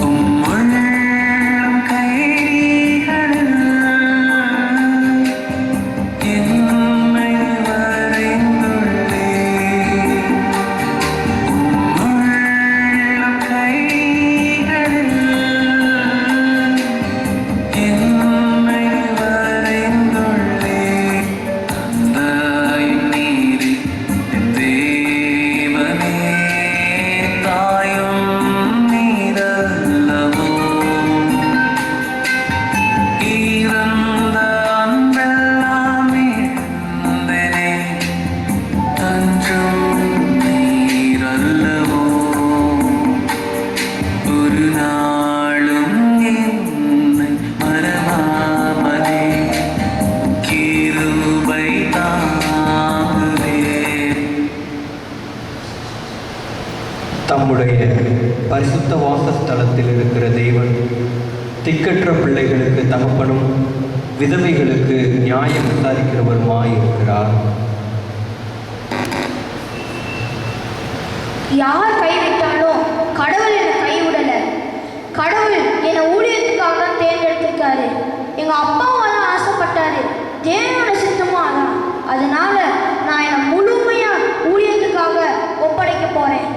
உம்முள் பரிசுத்த வாசஸ்தலத்தில் இருக்கிற தெய்வன் திக்கற்ற பிள்ளைகளுக்கு தகப்பனும் விதவைகளுக்கு நியாயம் விசாரிக்கிறவருமாய் இருக்கிறார். யார் கைவிட்டாலும் கடவுள் என்னை கைவிடலை. கடவுள் என்னை ஊழியத்துக்காக தான் தேர்ந்தெடுத்திருக்காரு. எங்கள் அப்பாவும் தான் ஆசைப்பட்டாரு. தேவனோட சித்தமும் அதான். அதனால நான் என்னை முழுமையாக ஊழியத்துக்காக ஒப்படைக்க போகிறேன்.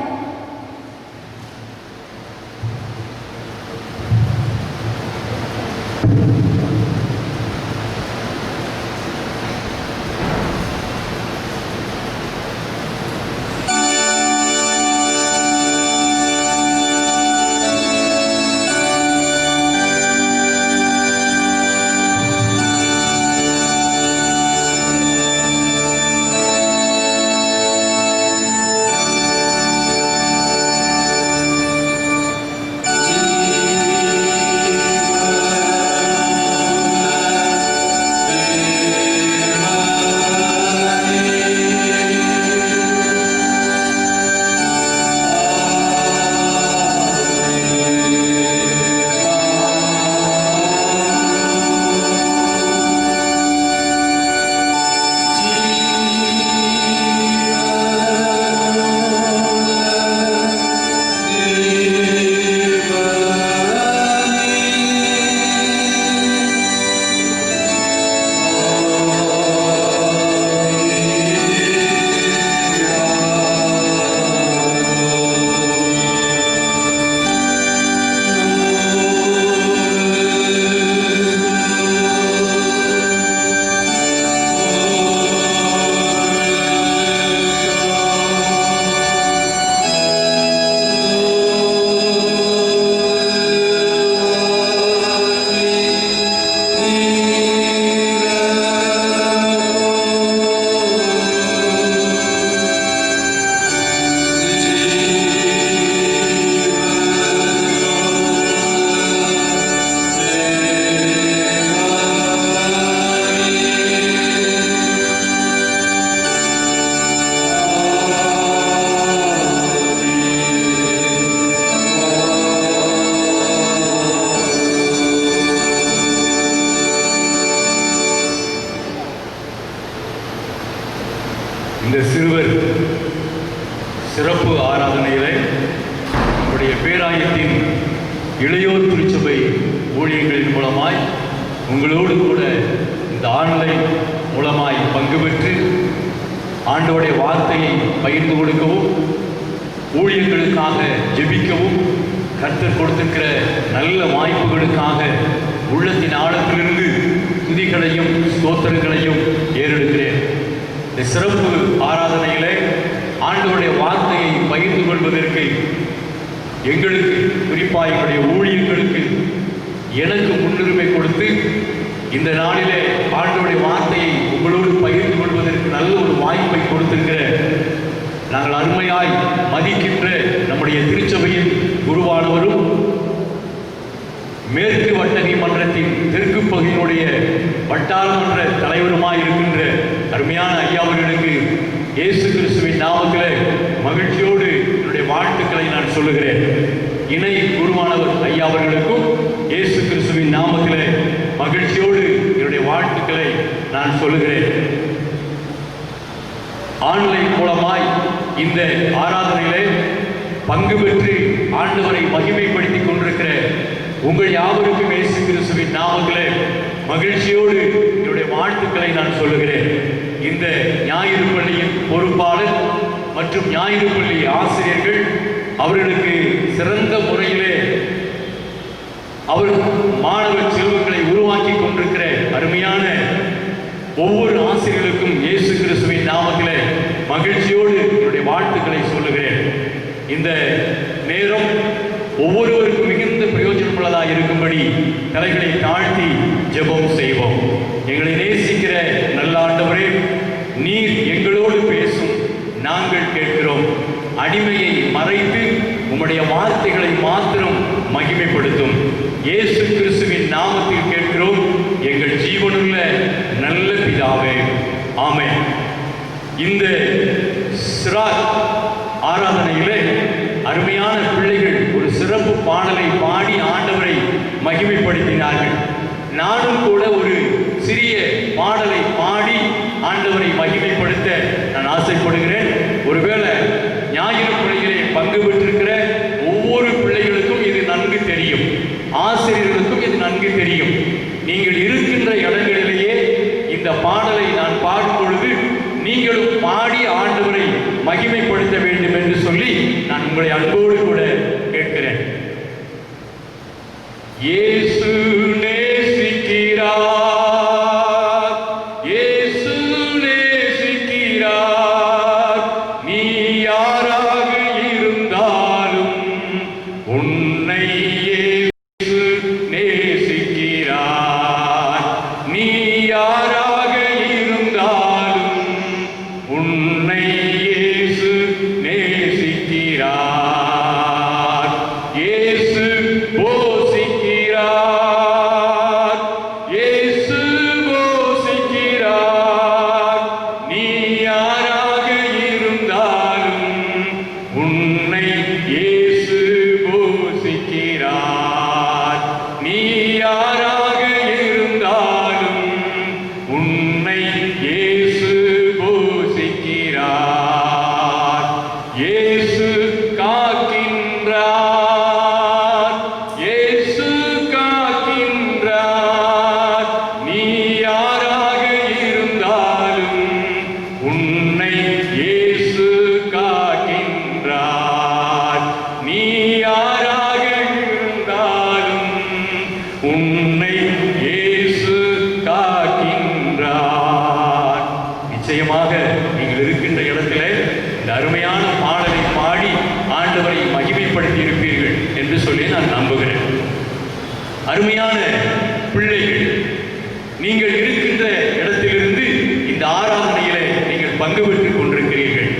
இந்த சிறுவர் சிறப்பு ஆராதனையிலே நம்முடைய பேராயத்தின் இளையோர் திருச்சபை ஊழியர்களின் மூலமாய் உங்களோடு கூட இந்த ஆன்லைன் மூலமாய் பங்கு பெற்று ஆண்டவருடைய வார்த்தையை பகிர்ந்து கொடுக்கவும் ஊழியர்களுக்காக ஜெபிக்கவும் கர்த்தர் கொடுத்திருக்கிற நல்ல வாய்ப்புகளுக்காக உள்ளத்தின் ஆழத்திலிருந்து துதிகளையும் ஸ்தோத்திரங்களையும் ஏறெடுக்கிறேன். இந்த சிறப்பு ஆராதனையிலே ஆண்டவருடைய வார்த்தையை பகிர்ந்து கொள்வதற்கு எங்களுக்கு, குறிப்பாக எங்களுடைய ஊழியர்களுக்கு எனக்கு முன்னுரிமை கொடுத்து இந்த நாளிலே ஆண்டவருடைய வார்த்தையை உங்களோடு பகிர்ந்து கொள்வதற்கு நல்ல ஒரு வாய்ப்பை கொடுத்திருக்கிற நாங்கள் அருமையாய் மதிக்கின்ற நம்முடைய திருச்சபையின் குருவானவரும் மேற்கு வட்டணி மன்றத்தின் தெற்கு பகுதியினுடைய வட்டார மன்ற தலைவருமாய் இருக்கின்ற அருமையான ஐயாவர்களுக்கு இயேசு கிறிஸ்துவின் நாமத்தில் மகிழ்ச்சியோடு என்னுடைய வாழ்த்துக்களை நான் சொல்லுகிறேன். இணை குருவானவர் ஐயாவர்களுக்கும் இயேசு கிறிஸ்துவின் நாமத்தில் மகிழ்ச்சியோடு என்னுடைய வாழ்த்துக்களை நான் சொல்லுகிறேன். ஆன்லைன் மூலமாய் இந்த ஆராதனையிலே பங்கு பெற்று ஆண்டவரை மகிமைப்படுத்திக் கொண்டிருக்கிற உங்கள் யாவருக்கும் இயேசு கிறிஸ்துவின் நாமத்திலே மகிழ்ச்சியோடு என்னுடைய வாழ்த்துக்களை நான் சொல்லுகிறேன். இந்த ஞாயிறு பள்ளியின் பொறுப்பாளர் மற்றும் ஞாயிறு பள்ளி ஆசிரியர்கள் அவர்களுக்கு சிறந்த முறையிலே அவர் மாணவ செல்வங்களை உருவாக்கி கொண்டிருக்கிற அருமையான ஒவ்வொரு ஆசிரியர்களுக்கும் இயேசு கிறிஸ்துவின் நாமத்திலே மகிழ்ச்சியோடு என்னுடைய வாழ்த்துக்களை சொல்லுகிறேன். இந்த நேரம் ஒவ்வொருவருக்கும் மிகுந்த பிரயோஜனமுள்ளதாக இருக்கும்படி தலைகளை தாழ்த்தி ஜெபம் செய்வோம். எங்களை நேசிக்கிற நல்ல ஆண்டவரே, நீர் எங்களோடு பேசும், நாங்கள் கேட்கிறோம். அடிமையை மறைத்து உம்முடைய வார்த்தைகளை மாத்திரம் மகிமைப்படுத்தும். இயேசு கிறிஸ்துவின் நாமத்தில் கேட்கிறோம் எங்கள் ஜீவனுள்ள நல்ல பிதாவே, ஆமென். இந்த சிராத் ஆராதனையிலே அருமையான பிள்ளைகள் ஒரு சிறப்பு பாடலை பாடி ஆண்டவரை மகிமைப்படுத்தினார்கள். நானும் கூட ஒரு சிறிய பாடலை பாடி ஆண்டவரை மகிமைப்படுத்த நான் ஆசைப்படுகிறேன். ஒருவேளை ஞாயிறு பள்ளியிலே பங்கு பெற்றிருக்கிற ஒவ்வொரு பிள்ளைகளுக்கும் இது நன்கு தெரியும், ஆசிரியர்களுக்கும் இது நன்கு தெரியும். நீங்கள் இருக்கின்ற இடங்களிலேயே இந்த பாடலை நான் பாடும் பொழுது நீங்களும் பாடி ஆண்டவரை மகிமைப்படுத்த வேண்டும் என்று சொல்லி நான் உங்களை அன்போடு கூட கேட்கிறேன். இயேசு நேசிக்கிறார், இயேசு நேசிக்கிறார். நீ யாராக இருந்தாலும் உன்னை இயேசு நேசிக்கிறார். நீ யாராக இருந்தாலும் உன்னை இயேசு நேசிக்கிறார். இயேசு போஷிக்கிறார், இயேசு போஷிக்கிறார். நீ யாராக இருந்தாலும் உன்னை இயேசு போஷிக்கிறார். நீ யாராக இருந்தாலும் உன்னை இயேசு போஷிக்கிறார். இயேசு காக்கின்றார், இயேசு காக்கின்றார். நீ யாராக இருந்தாலும் உன்னை இயேசு காக்கின்றார். நீ யாராக இருந்தாலும் உன்னை இயேசு காக்கின்றார். நிச்சயமாக நீங்கள் இருக்கின்ற இடத்திலே இந்த அருமையான பாடலை பாடி ஆண்டவரை மகிமைப்படுத்தி இருப்பீர்கள் என்று சொல்லி நான் நம்புகிறேன். அருமையான பிள்ளைகள், நீங்கள் இருக்கின்ற இடத்திலிருந்து இந்த ஆராதனையிலே நீங்கள் பங்கு பெற்றுக் கொண்டிருக்கிறீர்கள்.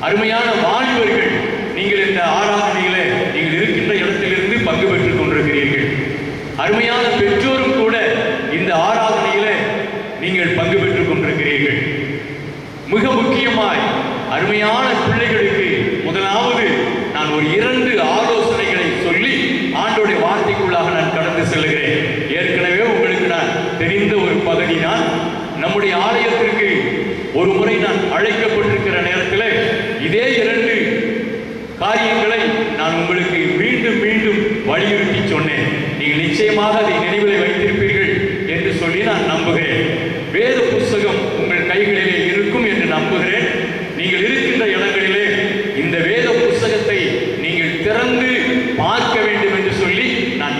அருமையான வாலிபர்கள், நீங்கள் இந்த ஆராதனையிலே நீங்கள் இருக்கின்ற இடத்திலிருந்து பங்கு பெற்றுக் கொண்டிருக்கிறீர்கள். அருமையான பெற்றோரும் கூட இந்த ஆராதனையிலே நீங்கள் பங்கு பெற்றுக் கொண்டிருக்கிறீர்கள். மிக முக்கியமாய் அருமையான பிள்ளைகளுக்கு முதலாவது நான் ஒரு 2 ஆலோசனைகளை சொல்லி ஆண்டோடைய வார்த்தைக்குள்ளாக நான் கடந்து செல்கிறேன். ஏற்கனவே உங்களுக்கு நான் தெரிந்த ஒரு பகுதி தான். நம்முடைய ஆலயத்திற்கு ஒரு முறை நான் அழைக்கப்பட்டிருக்கிற நேரத்தில் இதே 2 காரியங்களை நான் உங்களுக்கு மீண்டும் மீண்டும் வலியுறுத்தி சொன்னேன். நீங்கள் நிச்சயமாக அதை நினைவில் வைத்திருப்பீர்கள் என்று சொல்லி நான் நம்புகிறேன். வேத புஸ்தகம் உங்கள் கைகளிலே இருக்கும் என்று நம்புகிறேன். நீங்கள் இருக்கின்ற இடங்களிலே இந்த வேத புஸ்தகத்தை நீங்கள் திறந்து பார்க்க வேண்டும் என்று சொல்லி நான்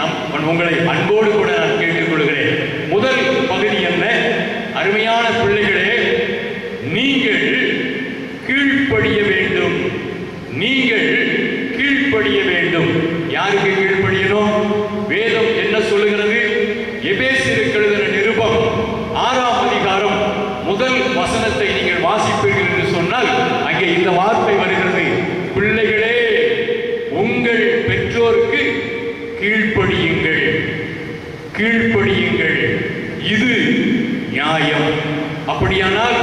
உங்களை அன்போடு கூட நான் கேட்டுக்கொள்கிறேன். முதல் பகுதி என்ன? அருமையான பிள்ளைகளே, நீங்கள் கீழ்ப்படிய வேண்டும். நீங்கள் கீழ்ப்படிய வேண்டும். யாருக்கு கீழ்ப்படியணும்? வேதம் என்ன சொல்லுகிறது? எபேசியருக்கு எழுதின நிருபம் 6ஆம் அதிகாரம் முதல் வசனத்தை நீங்கள் வாசிப்பீர்கள் என்று சொன்னால் அங்கே இந்த வார்த்தை வருகிறது. பிள்ளைகளே, உங்கள் பெற்றோருக்கு கீழ்ப்படியுங்கள், கீழ்ப்படியுங்கள், இது நியாயம். அப்படியானால்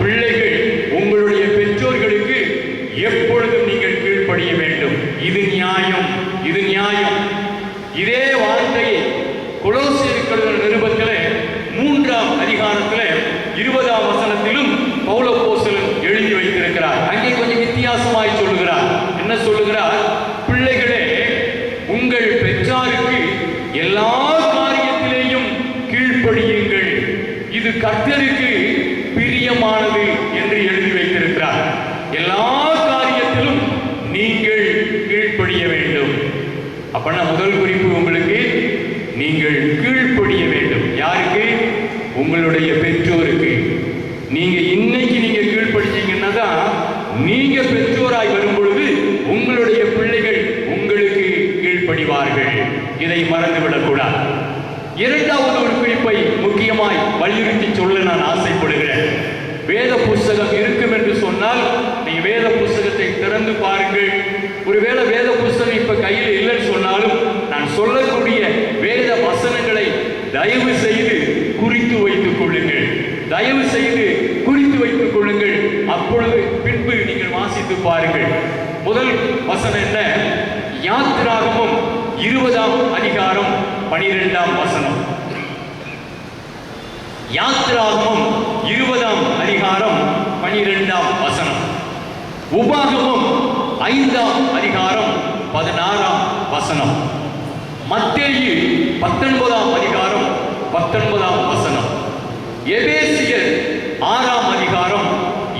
பிள்ளைகள் உங்களுடைய பெற்றோர்களுக்கு எப்பொழுதும் நீங்கள் கீழ்ப்படிய வேண்டும். இது நியாயம், இது நியாயம். இதே வார்த்தையை கொலோசியருக்கு எழுதின நிருபத்திலே 3ஆம் அதிகாரத்திலே 20ஆம் வசனத்திலும் பவுல் அப்போஸ்தலன் எழுதி வைத்திருக்கிறார். அங்கே கொஞ்சம் வித்தியாசமாய் சொல்லுகிறார். என்ன சொல்லுகிறார்? பிள்ளைகளே, உங்கள் பெற்றாருக்கு எல்லா காரியத்திலேயும் கீழ்ப்படியுங்கள், இது கர்த்தருக்கு பிரியமானது என்று எழுதி வைத்திருக்கிறார். எல்லா காரியத்திலும் நீங்கள் கீழ்ப்படிய வேண்டும். அப்பனா முதல் குறிப்பு உங்களுக்கு, நீங்கள் கீழ்ப்படிய வேண்டும். யாருக்கு? உங்களுடைய பெற்றோருக்கு. நீங்க இன்னைக்கு நீங்க கீழ்ப்படிச்சீங்கன்னா தான் நீங்க பெற்றோராய் வரும் பொழுது உங்களுடைய பிள்ளைகள் உங்களுக்கு கீழ்ப்படிவார்கள். இதை மறந்துவிடக் கூடாது. 2வது ஒரு குறிப்பை முக்கியமாய் வலியுறுத்தி சொல்ல நான் ஆசைப்படுகிறேன். வேத புஸ்தகம் இருக்கும் என்று சொன்னால் நீங்க வேத புஸ்தகத்தை திறந்து பாருங்கள். ஒருவேளை வேத புஸ்தகம் இப்ப கையில் இல்லைன்னு சொன்னாலும் நான் சொல்லக்கூடிய வேத வசனங்களை தயவு செய்து குறித்து வைத்துக் கொள்ளுங்கள். தயவு செய்து குறித்து வைத்துக் கொள்ளுங்கள். அப்பொழுது பின்பு நீங்கள் வாசித்து பாருங்கள். முதல் வசனம் என்ன? யாத்திராகமம் 20ஆம் அதிகாரம் 12ஆம் வசனம். யாத்திராகமம் 20ஆம் அதிகாரம் 12ஆம் வசனம். உபாகமம் 5ஆம் அதிகாரம் 16ஆம் வசனம். மத்தேயு 19ஆம் அதிகாரம் 19ஆம் வசனம். எபேசியர் 6ஆம் அதிகாரம்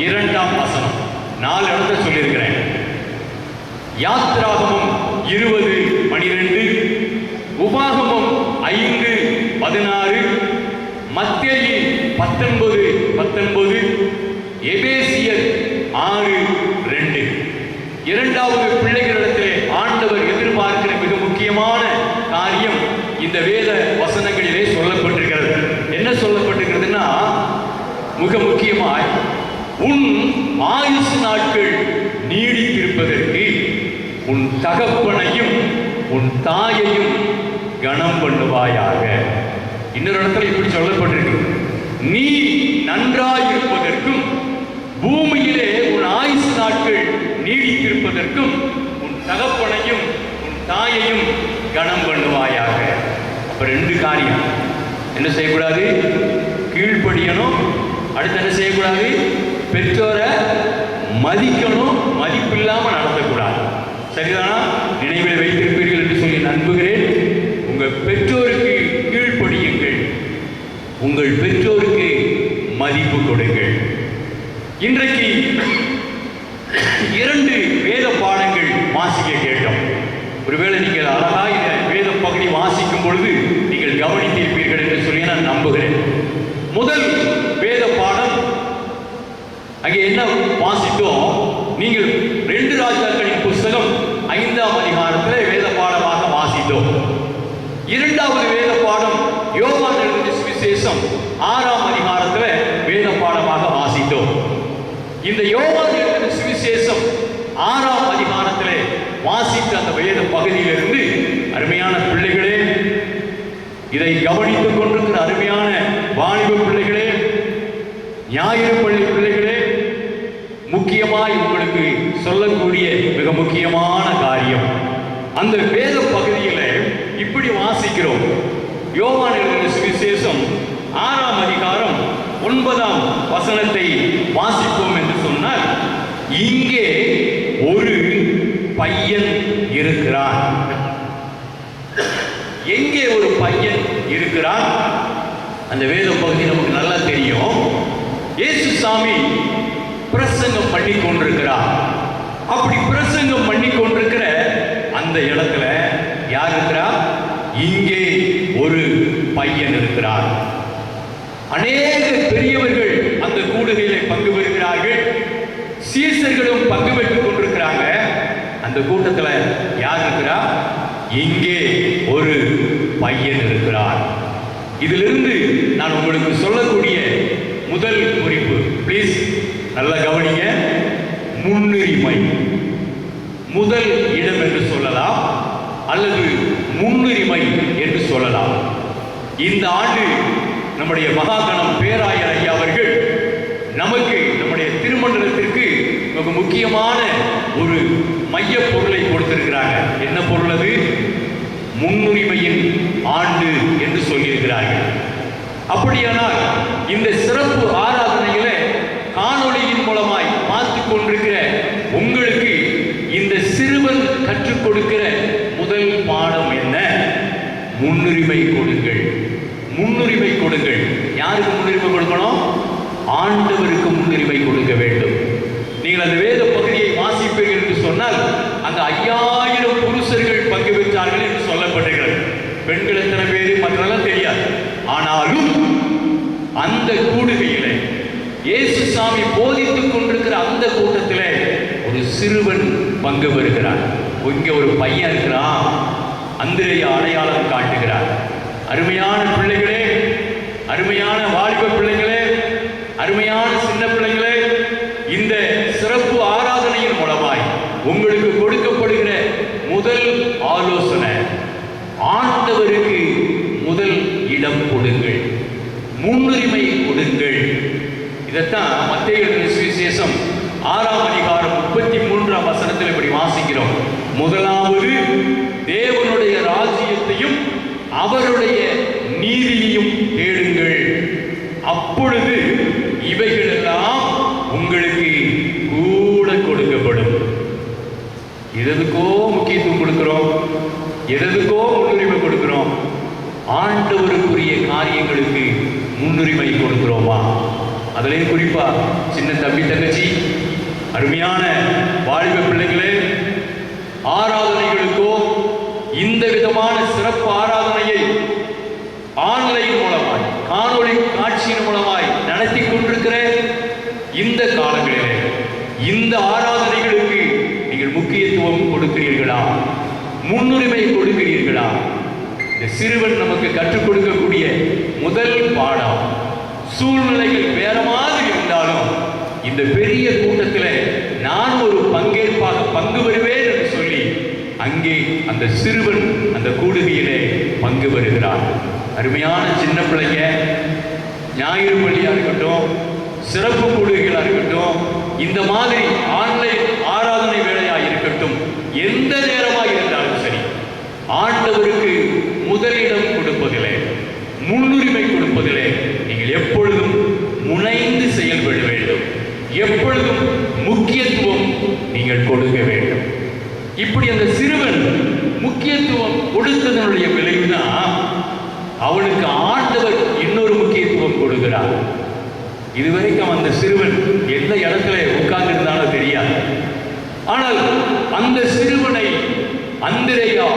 2ஆம் வசனம். 4 இடத்தை சொல்லியிருக்கிறேன். யாத்திராகமம் 20:12, உபாகமம் 5:16, மத்தேயு 19:19, எபேசியர் 6:2. இரண்டாவது, பிள்ளைகளிடத்திலே ஆண்டவர் எதிர்பார்க்கிற மிக முக்கியமான காரியம் இந்த வேத வசனங்களிலே சொல்லப்பட்டிருக்கிறது. என்ன சொல்லப்பட்டிருக்கிறதுன்னா, மிக முக்கியமாய் உன் ஆயுசு நாட்கள் நீடித்திருப்பதற்கு உன் தகப்பனையும் உன் தாயையும் கனம் பண்ணுவாயாக. இன்னொரு இடத்துல இப்படி சொல்லப்பட்டிருக்கு, நீ நன்றாயிருப்பதற்கும் பூமியிலே உன் ஆயுசு நாட்கள் நீடித்திருப்பதற்கும் உன் தகப்பனையும் உன் தாயையும் கனம் பண்ணுவாயாக. அப்ப 2 காரியம். என்ன செய்யக்கூடாது? கீழ்ப்படியணும். அடுத்து என்ன செய்யக்கூடாது? பெற்றோரை மதிக்கணும், மதிப்பில்லாம நடத்தக்கூடாது. சரிதானா? நினைவில் வைத்திருப்பீர்கள் என்று சொல்லி நம்புகிறேன். உங்கள் பெற்றோருக்கு கீழ்ப்படியுங்கள், உங்கள் பெற்றோருக்கு மதிப்பு கொடுங்கள். இன்றைக்கு 2 வேத பாடங்கள் வாசிக்க கேட்டோம். ஒருவேளை நீங்கள் அழகா இந்த வேத பகுதி வாசிக்கும் பொழுது நீங்கள் கவனித்திருப்பீர்கள் என்று சொல்லி நான் நம்புகிறேன். முதல் வேத பாடம் அங்கே என்ன வாசித்தோம்? நீங்கள் 2 ராஜாக்களின் புஸ்தகம் 5ஆம் அதிகாரத்தில் வேத பாடமாக வாசித்தோம். 2வது வேத பாடம் யோவான் எழுதின சுவிசேஷம் 6ஆம் அதிகாரத்தில் வேத பாடமாக வாசித்தோம். இந்த யோவான் எழுதின சுவிசேஷம் 6ஆம் அதிகாரத்தில் வாசித்த அந்த வேத பகுதியிலிருந்து அருமையான பிள்ளைகளே, இதை கவனித்துக் கொண்டிருக்கிற அருமையான வாலிப பிள்ளைகளே, ஞாயிறு பள்ளி பிள்ளைகளே, முக்கியமாய் உங்களுக்கு சொல்லக்கூடிய மிக முக்கியமான காரியம், அந்த வேத பகுதியில் இப்படி வாசிக்கிறோம். யோவான் எழுதின சுவிசேஷம் 6ஆம் அதிகாரம் 9ஆம் வசனத்தை வாசிப்போம் என்று சொன்னால், இங்கே ஒரு பையன் இருக்கிறான். எங்கே ஒரு பையன் இருக்கிறான்? அந்த வேத பகுதி நமக்கு நல்லா தெரியும். இயேசு சாமி பிரசங்கம் பண்ணி கொண்டிருக்கிறார். அப்படி பிரசங்கம் பண்ணி கொண்டிருக்கிற அந்த இடத்துல யார் இருக்கிறா? இங்கே ஒரு பையன் இருக்கிறார். அநேக பெரியவர்கள் அந்த கூடுகையிலே பங்கு பெறுகிறார்கள். சீசர்களும் பங்கு பெற்றுக் கொண்டிருக்கிறாங்க. அந்த கூட்டத்தில் யார் இருக்கிறா? இங்கே ஒரு பையன் இருக்கிறார். இதிலிருந்து நான் உங்களுக்கு சொல்லக்கூடிய முதல் குறிப்பு, ப்ளீஸ் நல்லா கவனிங்க. முன்னுரிமை, முதல் இடம் என்று சொல்லலாம், அல்லது முன்னுரிமை என்று சொல்லலாம். இந்த ஆண்டு நம்முடைய மகாகணம் பேராயர் ஐயா அவர்கள் நமக்கு நம்முடைய திருமண்டலத்திற்கு மிக முக்கியமான ஒரு மைய பொருளை கொடுத்திருக்கிறாங்க. என்ன பொருள் அது? முன்னுரிமையின் ஆண்டு என்று சொல்லியிருக்கிறார்கள். அப்படியானால் இந்த சிறப்பு ஆராதனையில காணொளியின் மூலமாய் பார்த்து கொண்டிருக்கிற உங்களுக்கு இந்த சிறுவன் கற்றுக் கொடுக்கிற முதல் பாடம் என்ன? முன்னுரிமை கொடுங்கள். முன்னுரிமை கொடுங்கள். யாருக்கு முன்னுரிமை கொடுக்கணும்? ஆண்டவருக்கு முன்னுரிமை கொடுக்க வேண்டும். நீங்கள் அந்த வேத பகுதியை வாசிப்பீர்கள் என்று சொன்னால், அந்த 5000 புருஷர்கள் பங்கு பெற்றார்கள் என்று சொல்லப்படுகிறது. பெண்கள் எத்தனை பேர் மற்றெல்லாம் தெரியாது. ஆனாலும் அந்த கூடுகையிலே இயேசு சாமி போதித்துக் கொண்டிருக்கிற அந்த கூட்டத்திலே ஒரு சிறுவன் பங்கு பெறுகிறார். இங்கே ஒரு பையன் இருக்கிறான். அந்திரேயா அடையாளம் காட்டுகிறார். அருமையான பிள்ளைகளே, அருமையான வாலிப பிள்ளைகளே, அருமையான சின்ன பிள்ளைகளே, இந்த சிறப்பு ஆராதனையின் மூலமாய் உங்களுக்கு கொடுக்கப்படுகிற முதல் ஆலோசனை, ஆண்டவருக்கு முதல் இடம் கொடுங்கள், முன்னுரிமை கொடுங்கள். இதைத்தான் மத்தேயு எழுதின சுவிசேஷம் 6ஆம் அதிகாரம் 33ஆம் வசனத்தில் இப்படி வாசிக்கிறோம். முதலாவது தேவனுடைய ராஜ்யத்தையும் அவருடைய நீதியையும் தேடுங்கள், அப்பொழுது இவைகளெல்லாம் உங்களுக்கு கூட கொடுக்கப்படும். எதுக்கோ முக்கியத்துவம் கொடுக்கிறோம், எதுக்கோ முன்னுரிமை கொடுக்கிறோம். ஆண்டவருக்குரிய காரியங்களுக்கு முன்னுரிமை கொடுக்கிறோமா? அதுலேயும் குறிப்பா சின்ன தம்பி தங்கச்சி, அருமையான வாலிப பிள்ளைகளே, ஆராதனைகளுக்கோ இந்த விதமான சிறப்பு ஆராதனையை ஆன்லைன் மூலமாய் காணொளி காட்சியின் மூலமாய் நடத்தி கொண்டிருக்கிற இந்த காலங்களிலே இந்த ஆராதனைகளுக்கு நீங்கள் முக்கியத்துவம் கொடுக்கிறீர்களா? முன்னுரிமை கொடுக்கிறீர்களா? இந்த சிறுவன் நமக்கு கற்றுக் கொடுக்கக்கூடிய முதல் பாடம், சூழ்நிலைகள் வேற மாதிரி இருந்தாலும் இந்த பெரிய கூட்டத்தில் நான் ஒரு பங்கு வருவேன் என்று சொல்லி அங்கே அந்த சிறுவன் அந்த கூடுகையிலே பங்கு வருகிறார். அருமையான சின்ன பிள்ளைங்க, ஞாயிறு பள்ளியா இருக்கட்டும், சிறப்பு கூடுகைகளா இருக்கட்டும், இந்த மாதிரி ஆன்லைன் ஆராதனை வேலையா இருக்கட்டும், எந்த நேரமாக இருந்தாலும் சரி, ஆண்டவருக்கு முதலிடம் கொடுப்பதிலே, முன்னுரிமை கொடுப்பதிலே நீங்கள் எப்பொழுதும் முனைந்து செயல்பட வேண்டும். எப்பொழுதும் முக்கியத்துவம் நீங்கள் கொடுக்க வேண்டும். இப்படி அந்த சிறுவன் முக்கியத்துவம் கொடுத்ததனுடைய விளைவுதான் அவனுக்கு ஆண்டவர் இன்னொரு முக்கியத்துவம் கொடுக்கிறார். இதுவரைக்கும் அந்த சிறுவன் எந்த இடத்துல உட்கார்ந்து இருந்தாலும் தெரியாது. ஆனால் அந்த சிறுவனை அந்திரேயா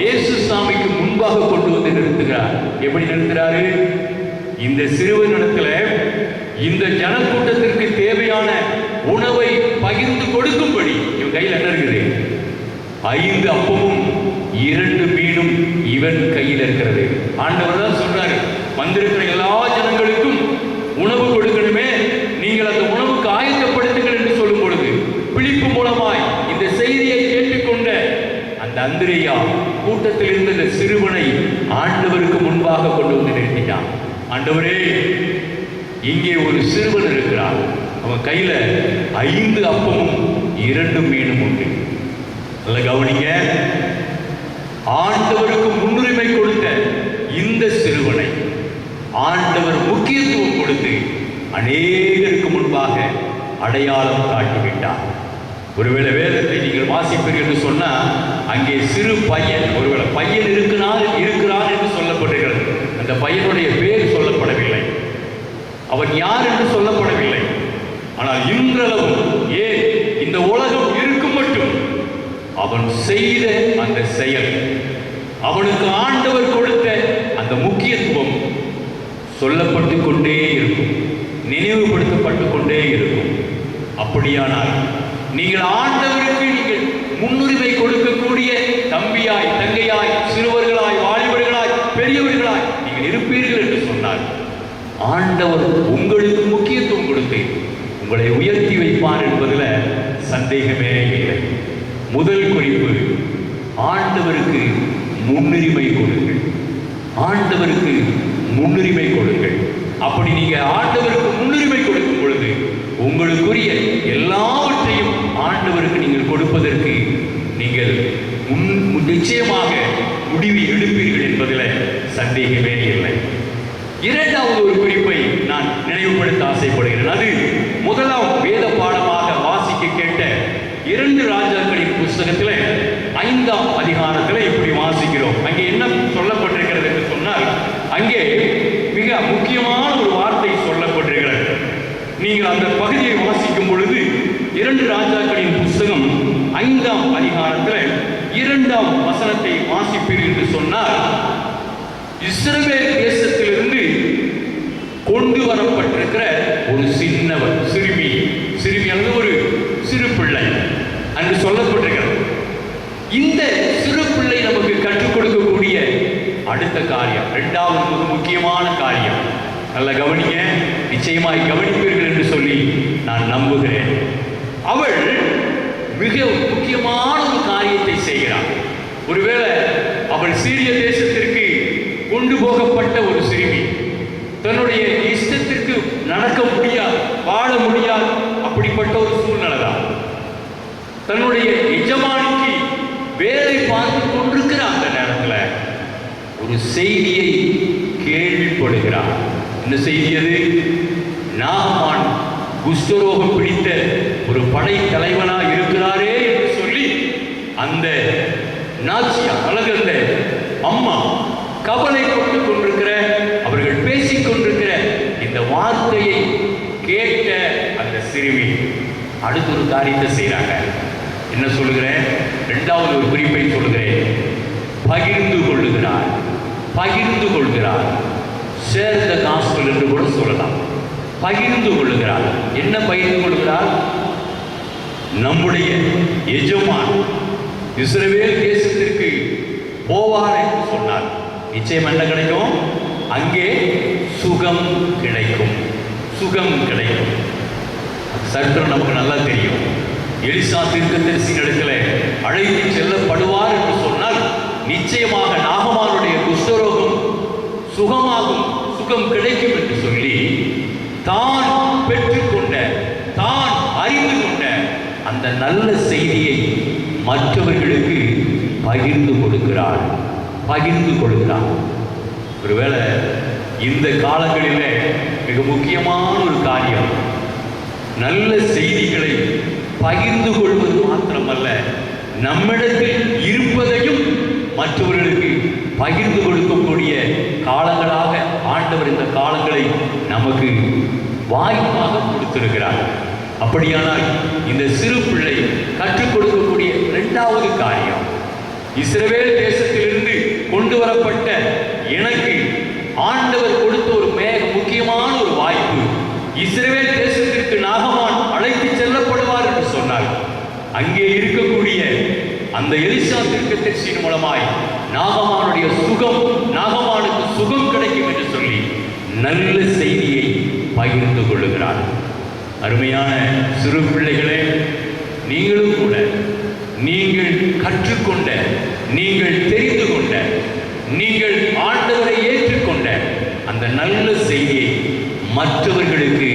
இயேசு சாமிக்கு முன்பாக கொண்டு வந்து நிறுத்துகிறார். எப்படி நிறுத்துகிறாரு? இந்த சிறுவனிடத்துல இந்த ஜனக்கூட்டத்திற்கு தேவையான உணவை பகிர்ந்து கொடுக்கும்படி இவன் கையில் என்ன இருக்குது? 5 அப்பமும் 2 மீனும் இவன் கையில் இருக்கிறது. ஆண்டவர் தான் சொல்றாரு, வந்திருக்கிற எல்லா ஜனங்களுக்கும் உணவு கொடுக்கணுமே, நீங்கள் அந்த உணவுக்கு ஆயத்தப்படுத்துங்கள் என்று சொல்லும் பொழுது பிலிப்பு மூலமாய் இந்த செய்தியை கேட்டுக்கொண்ட அந்த அந்திரேயா கூட்டத்தில் இருந்த இந்த சிறுவனை ஆண்டவருக்கு முன்பாக கொண்டு வந்து நிறுத்திட்டான். ஆண்டவரே, இங்கே ஒரு சிறுவன் இருக்கிறார், அவன் கையில 5 அப்பமும் 2 மீனும் உண்டு. நல்ல கவனிங்க, ஆண்டவருக்கு முன்னுரிமை கொடுத்த இந்த சிறுவனை ஆண்டவர் முக்கியத்துவம் கொடுத்து அநேகருக்கு முன்பாக அடையாளம் காட்டிவிட்டார். ஒருவேளை வேதத்தை நீங்கள் வாசிப்பீர்கள் என்று சொன்னா அங்கே சிறு பையன், ஒருவேளை பையன் இருக்கிறான் என்று சொல்லப்படுகிறது. அந்த பையனுடைய பேர் சொல்லப்படவில்லை, அவன் யார் என்று சொல்லப்படவில்லை. ஆனால் இன்றளவும் ஏன் இந்த உலகம் இருக்கும் மட்டும் அவன் செய்த அந்த செயல், அவனுக்கு ஆண்டவர் கொடுத்த அந்த முக்கியத்துவம் சொல்லப்பட்டு கொண்டே இருக்கும், நினைவுபடுத்தப்பட்டு கொண்டே இருக்கும். அப்படியானால் நீங்கள் ஆண்டவருக்கு நீங்கள் முன்னுரிமை கொடுக்கக்கூடிய தம்பியாய், தங்கையாய், சிறுவர்களாய், வாலிபர்களாய், பெரியவர்களாய் நீங்கள் இருப்பீர்கள் என்று சொன்னார், ஆண்டவர் உங்களுக்கு முக்கியத்துவம் கொடுத்து உங்களை உயர்த்தி வைப்பார் என்பதில் சந்தேகமே இல்லை. முதல் குறிப்பு, ஆண்டவருக்கு முன்னுரிமை கொடுங்கள். ஆண்டவருக்கு முன்னுரிமை கொடுங்கள். அப்படி நீங்க ஆண்டவருக்கு முன்னுரிமை கொடுக்கும் பொழுது உங்களுக்குரிய எல்லாவற்றையும் ஆண்டவருக்கு நீங்கள் கொடுப்பதற்கு நீங்கள் நிச்சயமாக முடிவு எடுப்பீர்கள் என்பதில் சந்தேகமே இல்லை. இரண்டாவது ஒரு குறிப்பை நான் நினைவுபடுத்த ஆசைப்படுகிறேன். அது முதலாம் வேத பாடமாக வாசிக்க கேட்ட 2 ராஜாக்களின் புஸ்தகத்தில் 5ஆம் அதிகாரத்தில் இப்படி வாசிக்கிறோம். அங்கே என்ன சொல்லப்பட்டிருக்கிறது என்று சொன்னால், அங்கே மிக முக்கியமான ஒரு வார்த்தை சொல்லப்பட்டிருக்கிறது. நீங்கள் அந்த பகுதியை வாசிக்கும் பொழுது 2 ராஜாக்களின் புஸ்தகம் 5ஆம் அதிகாரத்தில் 2ஆம் வசனத்தை வாசிப்பீர்கள் என்று சொன்னால், இஸ்ரவேல் தேசத்திலிருந்து கொண்டு வரப்பட்டிருக்கிற ஒரு சிறுமி அல்லது ஒரு சிறு பிள்ளை என்று சொல்லப்பட்டிருக்கிறது. இந்த சிறு பிள்ளை நமக்கு கற்றுக் கொடுக்கக்கூடிய அடுத்த காரியம், 2வது முக்கியமான காரியம், நல்ல கவனிங்க, நிச்சயமாய் கவனிப்பீர்கள் என்று சொல்லி நான் நம்புகிறேன். அவள் மிக முக்கியமான ஒரு காரியத்தை செய்கிறாள். ஒருவேளை அவள் சீரிய தேசத்திற்கு கொண்டு போகப்பட்ட ஒரு சிறுமி, தன்னுடைய இஷ்டத்திற்கு நடக்க முடியாது, வாழ முடியாது, அப்படிப்பட்ட ஒரு சூழ்நிலை தான். தன்னுடைய எஜமானிக்கு வேலை பார்த்து கொண்டிருக்கிற அந்த நேரத்தில் ஒரு செய்தியை கேள்விப்படுகிறார். என்ன செய்தி அது? நாகமான் குஷ்டரோகம் பிடித்த ஒரு படை தலைவனாக இருக்கிறாரே என்று சொல்லி அந்த நாச்சியா அல்லது அந்த அம்மா கவலை கொண்டு கொண்டிருக்கிற, அவர்கள் பேசிக் கொண்டிருக்கிற இந்த வார்த்தையை கேட்ட அந்த சிறுமி அடுத்த ஒரு காரியத்தை செய்கிறாங்க. என்ன சொல்லுகிறேன்? இரண்டாவது ஒரு குறிப்பை சொல்லுகிறேன். பகிர்ந்து கொள்ளுகிறார். பகிர்ந்து கொள்கிறார். ஷேர் த காஸ்பல் என்று கூட சொல்லலாம். பகிர்ந்து கொள்ளுகிறார். என்ன பகிர்ந்து கொள்கிறார்? நம்முடைய எஜமான் இஸ்ரவேல் தேசத்திற்கு போவார் என்று சொன்னார். நிச்சயம் என்ன கிடைக்கும்? அங்கே சுகம் கிடைக்கும். சுகம் கிடைக்கும். சரித்திரம் நமக்கு நல்லா தெரியும். எலிசா தீர்க்கதரிசியின் இடத்துல அழைத்து செல்லப்படுவார் என்று சொன்னால் நிச்சயமாக நாகமானுடைய குஷ்டரோகம் சுகமாகும், சுகம் கிடைக்கும் என்று சொல்லி தான் பெற்றுக்கொண்ட, தான் அறிந்து கொண்ட அந்த நல்ல செய்தியை மற்றவர்களுக்கு பகிர்ந்து கொடுக்கிறார். பகிர்ந்து கொடுக்கிறார். ஒருவேளை இந்த காலங்களிலே மிக முக்கியமான ஒரு காரியம், நல்ல செய்திகளை பகிர்ந்து கொள்வது மாத்திரமல்ல, நம்மிடத்தில் இருப்பதையும் மற்றவர்களுக்கு பகிர்ந்து கொடுக்கக்கூடிய காலங்களாக ஆண்டவர் இந்த காலங்களை நமக்கு வாய்ப்பாக கொடுத்திருக்கிறார். அப்படியானால் இந்த சிறு பிள்ளை கற்றுக் கொடுக்கக்கூடிய இரண்டாவது காரியம், இஸ்ரவேல் தேசத்திலிருந்து கொண்டு வரப்பட்ட எனக்கு ஆண்டவர் கொடுத்த ஒரு முக்கியமான ஒரு வாய்ப்பு. இஸ்ரவேல் தேசத்திற்கு நாகமான் அழைத்து செல்லப்படுவார் என்று சொன்னார். அங்கே இருக்கக்கூடிய அந்த எலிசா தீர்க்கதரிசியின் மூலமாய் நாகமானுடைய சுகம், நாகமானுக்கு சுகம் கிடைக்கும் என்று சொல்லி நல்ல செய்தியை பகிர்ந்து கொள்ளுகிறார். அருமையான சிறு பிள்ளைகளே, நீங்களும் கூட நீங்கள் கற்றுக்கொண்ட, நீங்கள் தெரிந்து கொண்ட, நீங்கள் ஆண்டவரை ஏற்றுக்கொண்ட அந்த நல்ல செய்தியை மற்றவர்களுக்கு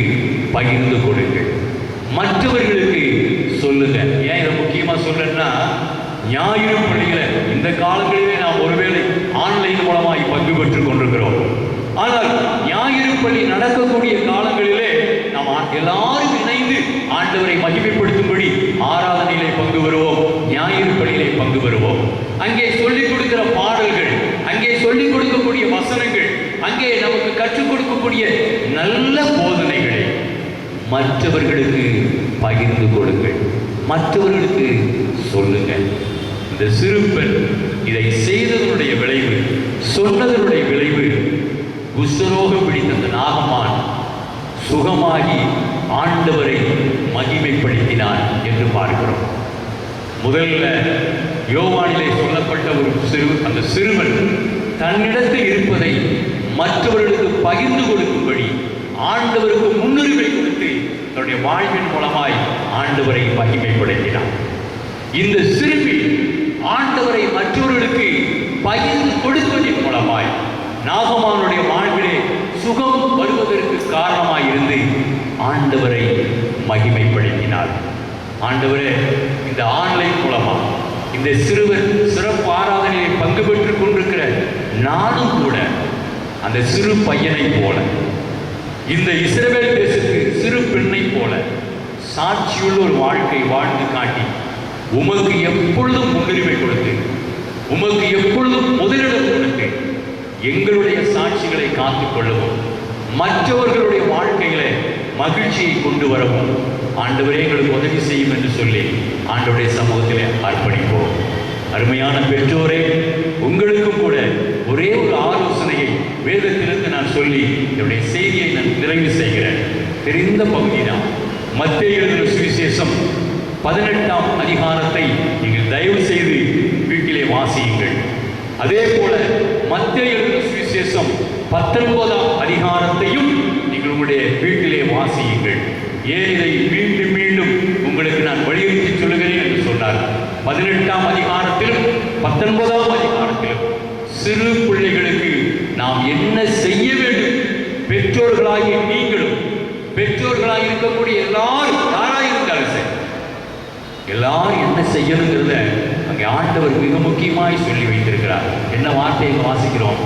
பகிர்ந்து கொடுங்கள். மற்றவர்களுக்கு சொல்லுங்க. ஏன் இதை முக்கியமாக சொல்றேன்னா, ஞாயிறு பள்ளிகளை இந்த காலங்களிலே நாம் ஒருவேளை ஆன்லைன் மூலமாய் பங்கு பெற்றுக் கொண்டிருக்கிறோம். ஆனால் ஞாயிறு பள்ளி நடக்கக்கூடிய காலங்களிலே நாம் எல்லாரும் இணைந்து ஆண்டவரை மகிமைப்படுத்தும்படி ஆராதனையிலே பங்கு பெறுவோம், ஞாயிறு பள்ளியிலே பங்கு பெறுவோம். அங்கே சொல்லிக் கொடுக்கிற பாடல்கள், அங்கே சொல்லிக் கொடுக்கக்கூடிய வசனங்கள், அங்கே நமக்கு கற்றுக் கொடுக்கக்கூடிய நல்ல போதனைகளை மற்றவர்களுக்கு பகிர்ந்து கொடுங்கள். மற்றவர்களுக்கு சொல்லுங்கள். இந்த சிறுபெண் இதை செய்ததனுடைய விளைவு, சொன்னதனுடைய விளைவு, குஷ்டரோகம் பிடித்த அந்த நாகமான் சுகமாகி ஆண்டவரை மகிமைப்படுத்தினான் என்று பார்க்கிறோம். முதல்ல யோவானிலே சொல்லப்பட்ட அந்த சிறுவன் தன்னிடத்தில் இருப்பதை மற்றவர்களுக்கு பகிர்ந்து கொடுக்கும்படி ஆண்டவருக்கு முன்னுரிமை கொடுத்து தன்னுடைய வாழ்வின் மூலமாய் ஆண்டவரை மகிமைப்படுத்தினார். இந்த சிறுமி ஆண்டவரை மற்றவர்களுக்கு பகிர்ந்து கொடுப்பதின் மூலமாய் நாகமானுடைய வாழ்விலே சுகம் வருவதற்கு காரணமாய் இருந்து ஆண்டவரை மகிமைப்படுத்தினார். ஆண்டவரே, இந்த ஆன்லைன் மூலமா இந்த சிறுவர் சிறப்பு ஆராதனையை பங்கு பெற்றுக் கொண்டிருக்கிற நானும் கூட அந்த சிறு பையனை போல, இந்த இஸ்ரவேல் தேசத்து சிறு பெண்ணை போல சாட்சியுள்ள ஒரு வாழ்க்கை வாழ்ந்து காட்டி உமக்கு எப்பொழுதும் முன்னுரிமை கொடுத்து, உமக்கு எப்பொழுதும் முதலிடம் கொடுத்து எங்களுடைய சாட்சிகளை காத்துக் கொள்ளவும், மற்றவர்களுடைய வாழ்க்கைகளை மகிழ்ச்சியை கொண்டு வரவும் ஆண்டவரே எங்களுக்கு உதவி செய்யும் என்று சொல்லி ஆண்டவருடைய சமூகத்திலே அர்ப்பணிப்போம். அருமையான பெற்றோரே, உங்களுக்கும் கூட ஒரே ஒரு ஆலோசனையை வேதத்திலிருந்து நான் சொல்லி என்னுடைய செய்தியை நான் நிறைவு செய்கிறேன். தெரிந்த பகுதி தான். மத்தேயு எழுதின சுவிசேஷம் 18ஆம் அதிகாரத்தை நீங்கள் தயவு செய்து வீட்டிலே வாசியுங்கள். அதே போல மத்தேயு எழுதின சுவிசேஷம் 19ஆம் அதிகாரத்தையும் நீங்கள் உங்களுடைய வீட்டிலே வாசியுங்கள். ஏன் இதை மீண்டும் மீண்டும் உங்களுக்கு நான் வலியுறுத்தி சொல்லுகிறேன் என்று சொன்னார். 18ஆம் அதிகாரத்திலும் 19ஆம் அதிகாரத்திலும் சிறு பிள்ளைகளுக்கு நாம் என்ன செய்ய வேண்டும், பெற்றோர்களாகிய நீங்களும், பெற்றோர்களாக இருக்கக்கூடிய எல்லாரும் யாராக இருந்தாலும் சரி, எல்லாரும் செய்யணுங்கிறத அங்கே ஆண்டவர் மிக முக்கியமாய் சொல்லி வைத்திருக்கிறார். என்ன வார்த்தையை வாசிக்கிறோம்?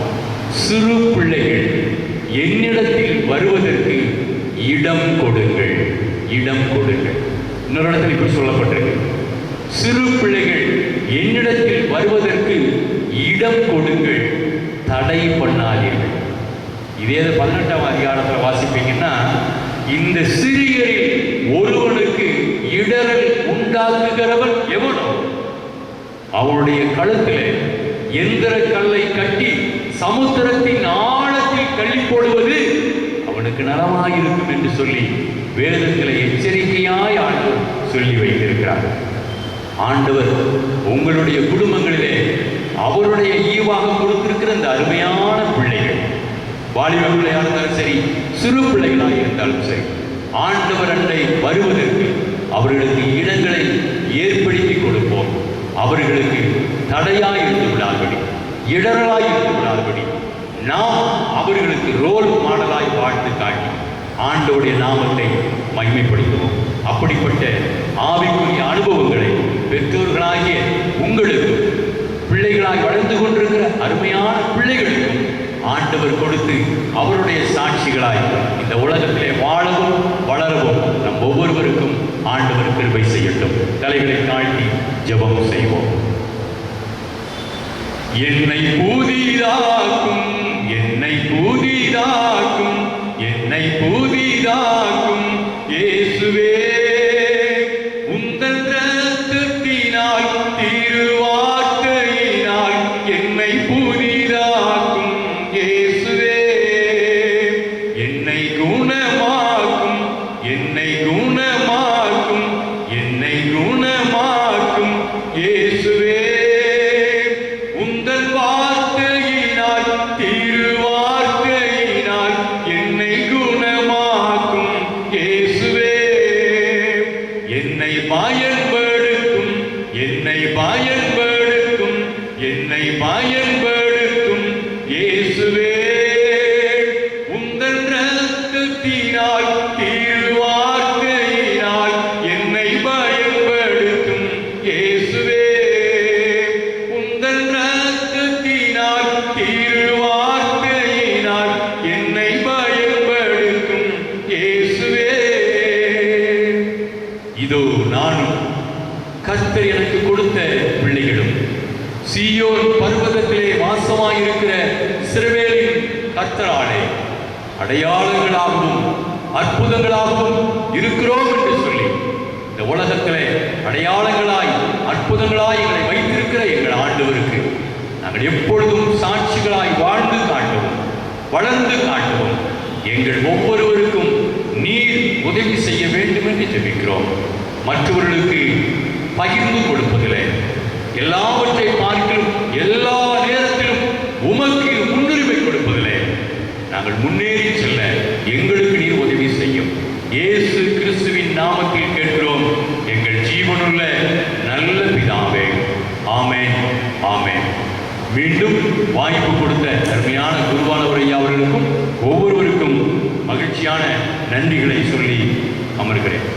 சிறு பிள்ளைகள் என்னிடத்தில் வருவதற்கு இடம் கொடுங்கள், இடம் கொடுங்கள். இன்னொரு இடத்துல இப்படி சொல்லப்பட்டிருக்கு, சிறு பிள்ளைகள் என்னிடத்தில் வருவதற்கு இடம் கொடுங்கள், தடை பண்ணாதீர்கள். இதே 18ஆம் அதிகாரத்தில் வாசிப்பீங்கன்னா, இந்த சிறியரில் ஒருவனுக்கு இடரல் உண்டாக்குகிறவன் எவனோ அவனுடைய கழுத்தில் எந்திர கல்லை கட்டி சமுத்திரத்தின் ஆழத்தில் தள்ளி போடுவது அவனுக்கு நலமாயிருக்கும் என்று சொல்லி வேதத்திலே எச்சரிக்கையாய் ஆண்டவர் சொல்லி வைத்திருக்கிறார். ஆண்டவர் உங்களுடைய குடும்பங்களிலே அவருடைய ஈவாக கொடுத்திருக்கிற இந்த அருமையான பிள்ளைகள், வாலிப பிள்ளையாக இருந்தாலும் சரி, சிறு பிள்ளைகளாக இருந்தாலும் சரி, ஆண்டவர் அண்டை வருவதற்கு அவர்களுக்கு இடங்களை ஏற்படுத்தி கொடுப்போம். அவர்களுக்கு தடையாய் இருந்து விடாதபடி, இடரலாய் இருந்து விடாதபடி நாம் அவர்களுக்கு ரோல் மாடலாய் வாழ்ந்து காட்டி ஆண்டவருடைய நாமத்தை மகிமைப்படுத்துவோம். அப்படிப்பட்ட ஆவிக்குரிய அனுபவங்களை பெற்றோர்களாகிய உங்களுக்கு, பிள்ளைகளாய் வளர்ந்து கொண்டிருக்கிற அருமையான பிள்ளைகளுக்கும் ஆண்டவர் கொடுத்து அவருடைய சாட்சிகளாய் இந்த உலகத்திலே வாழவும் வளரவும் நம் ஒவ்வொருவருக்கும் ஆண்டவர் கிருபை செய்யட்டும். தலைகளை தாழ்த்தி ஜெபம் செய்வோம். என்னை புதிதாக்கும், என்னை புதிதாக்கும், என்னை புதிதாக்கும் இயேசுவே, உந்தன் இரத்தத்தினால் திருவார்த்தையினால் என்னை புதிதாக்கும் இயேசுவே, என்னை குணமாக்கும், என்னை குணமாக்கும், என்னை குணமாக்கும் இயேசுவே, உந்தன் வார்த்தையினால் திருவார்த்தையினால் என்னை குணமாக்கும் இயேசுவே, என்னை பயன்படுத்தும், என்னை பயன்படுத்தும், என்னை பயன்படுத்தும் இயேசுவே, உந்தன் இரத்தத்தினால் திருவார்த்தையினால் என்னை பயன்படுத்தும் இயேசுவே, உந்தன் இரத்தத்தினால் திருவார்த்தையினால் என்னை பயன்படுத்தும் இயேசுவே. இதோ நானும் கர்த்தர் எனக்கு கொடுத்த பிள்ளைகளும் சீயோன் பர்வதத்திலே வாசமாயிருக்கிற இஸ்ரவேலின் கர்த்தராலே அடையாளங்களாகவும் அற்புதங்களாகவும் இருக்கிறோம் என்று சொல்லி இந்த உலகத்திலே அடையாளங்களாய் அற்புதங்களாய் எங்களை வைத்திருக்கிற எங்கள் ஆண்டவருக்கு நாங்கள் எப்பொழுதும் சாட்சிகளாய் வாழ்ந்து காட்டுவோம், வளர்ந்து காட்டுவோம். எங்கள் ஒவ்வொருவருக்கும் நீர் உதவி செய்ய வேண்டும் என்று ஜெபிக்கிறோம். மற்றவர்களுக்கு பகிர்ந்து கொடுப்பதில்லை, எல்லாவற்றை பார்க்கிலும் எல்லா நேரத்திலும் உமக்கு முன்னுரிமை கொடுப்பதில்லை. நாங்கள் முன்னேறி செல்ல எங்களுக்கு நீர் உதவி செய்யும். இயேசு கிறிஸ்துவின் நாமத்தில் கேட்கிறோம் எங்கள் ஜீவனுள்ள நல்ல பிதாவே. ஆமென், ஆமென். மீண்டும் வாய்ப்பு கொடுத்த அருமையான குருவானவர் ஐயா அவர்களுக்கும் ஒவ்வொருவருக்கும் மகிழ்ச்சியான நன்றிகளை சொல்லி அமர்கிறேன்.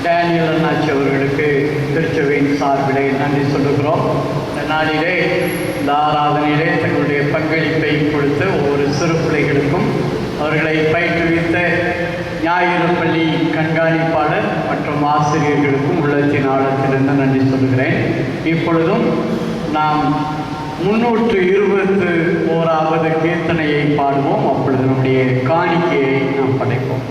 டேனியல் அண்ணாச்சி அவர்களுக்கு திருச்சபையின் சார்பிலே நன்றி சொல்லுகிறோம். இந்த நாளிலே இந்த ஆராதனையிலே தங்களுடைய பங்களிப்பை கொடுத்த ஒவ்வொரு சிறு பிள்ளைகளுக்கும் அவர்களை பயிற்றுவித்த ஞாயிறு பள்ளி கண்காணிப்பாளர் மற்றும் ஆசிரியர்களுக்கும் உள்ளத்தின் ஆழத்திலிருந்து நன்றி சொல்லுகிறேன். இப்பொழுதும் நாம் 321வது கீர்த்தனையை பாடுவோம். அப்பொழுது நம்முடைய காணிக்கையை நாம் படைப்போம்.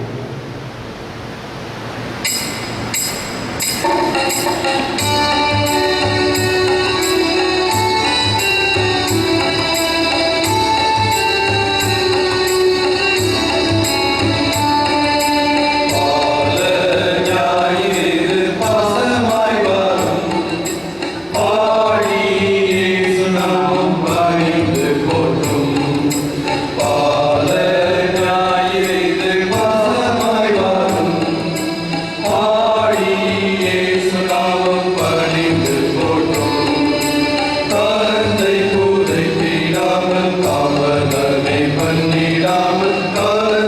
பண்ணிடாமல் காவலனை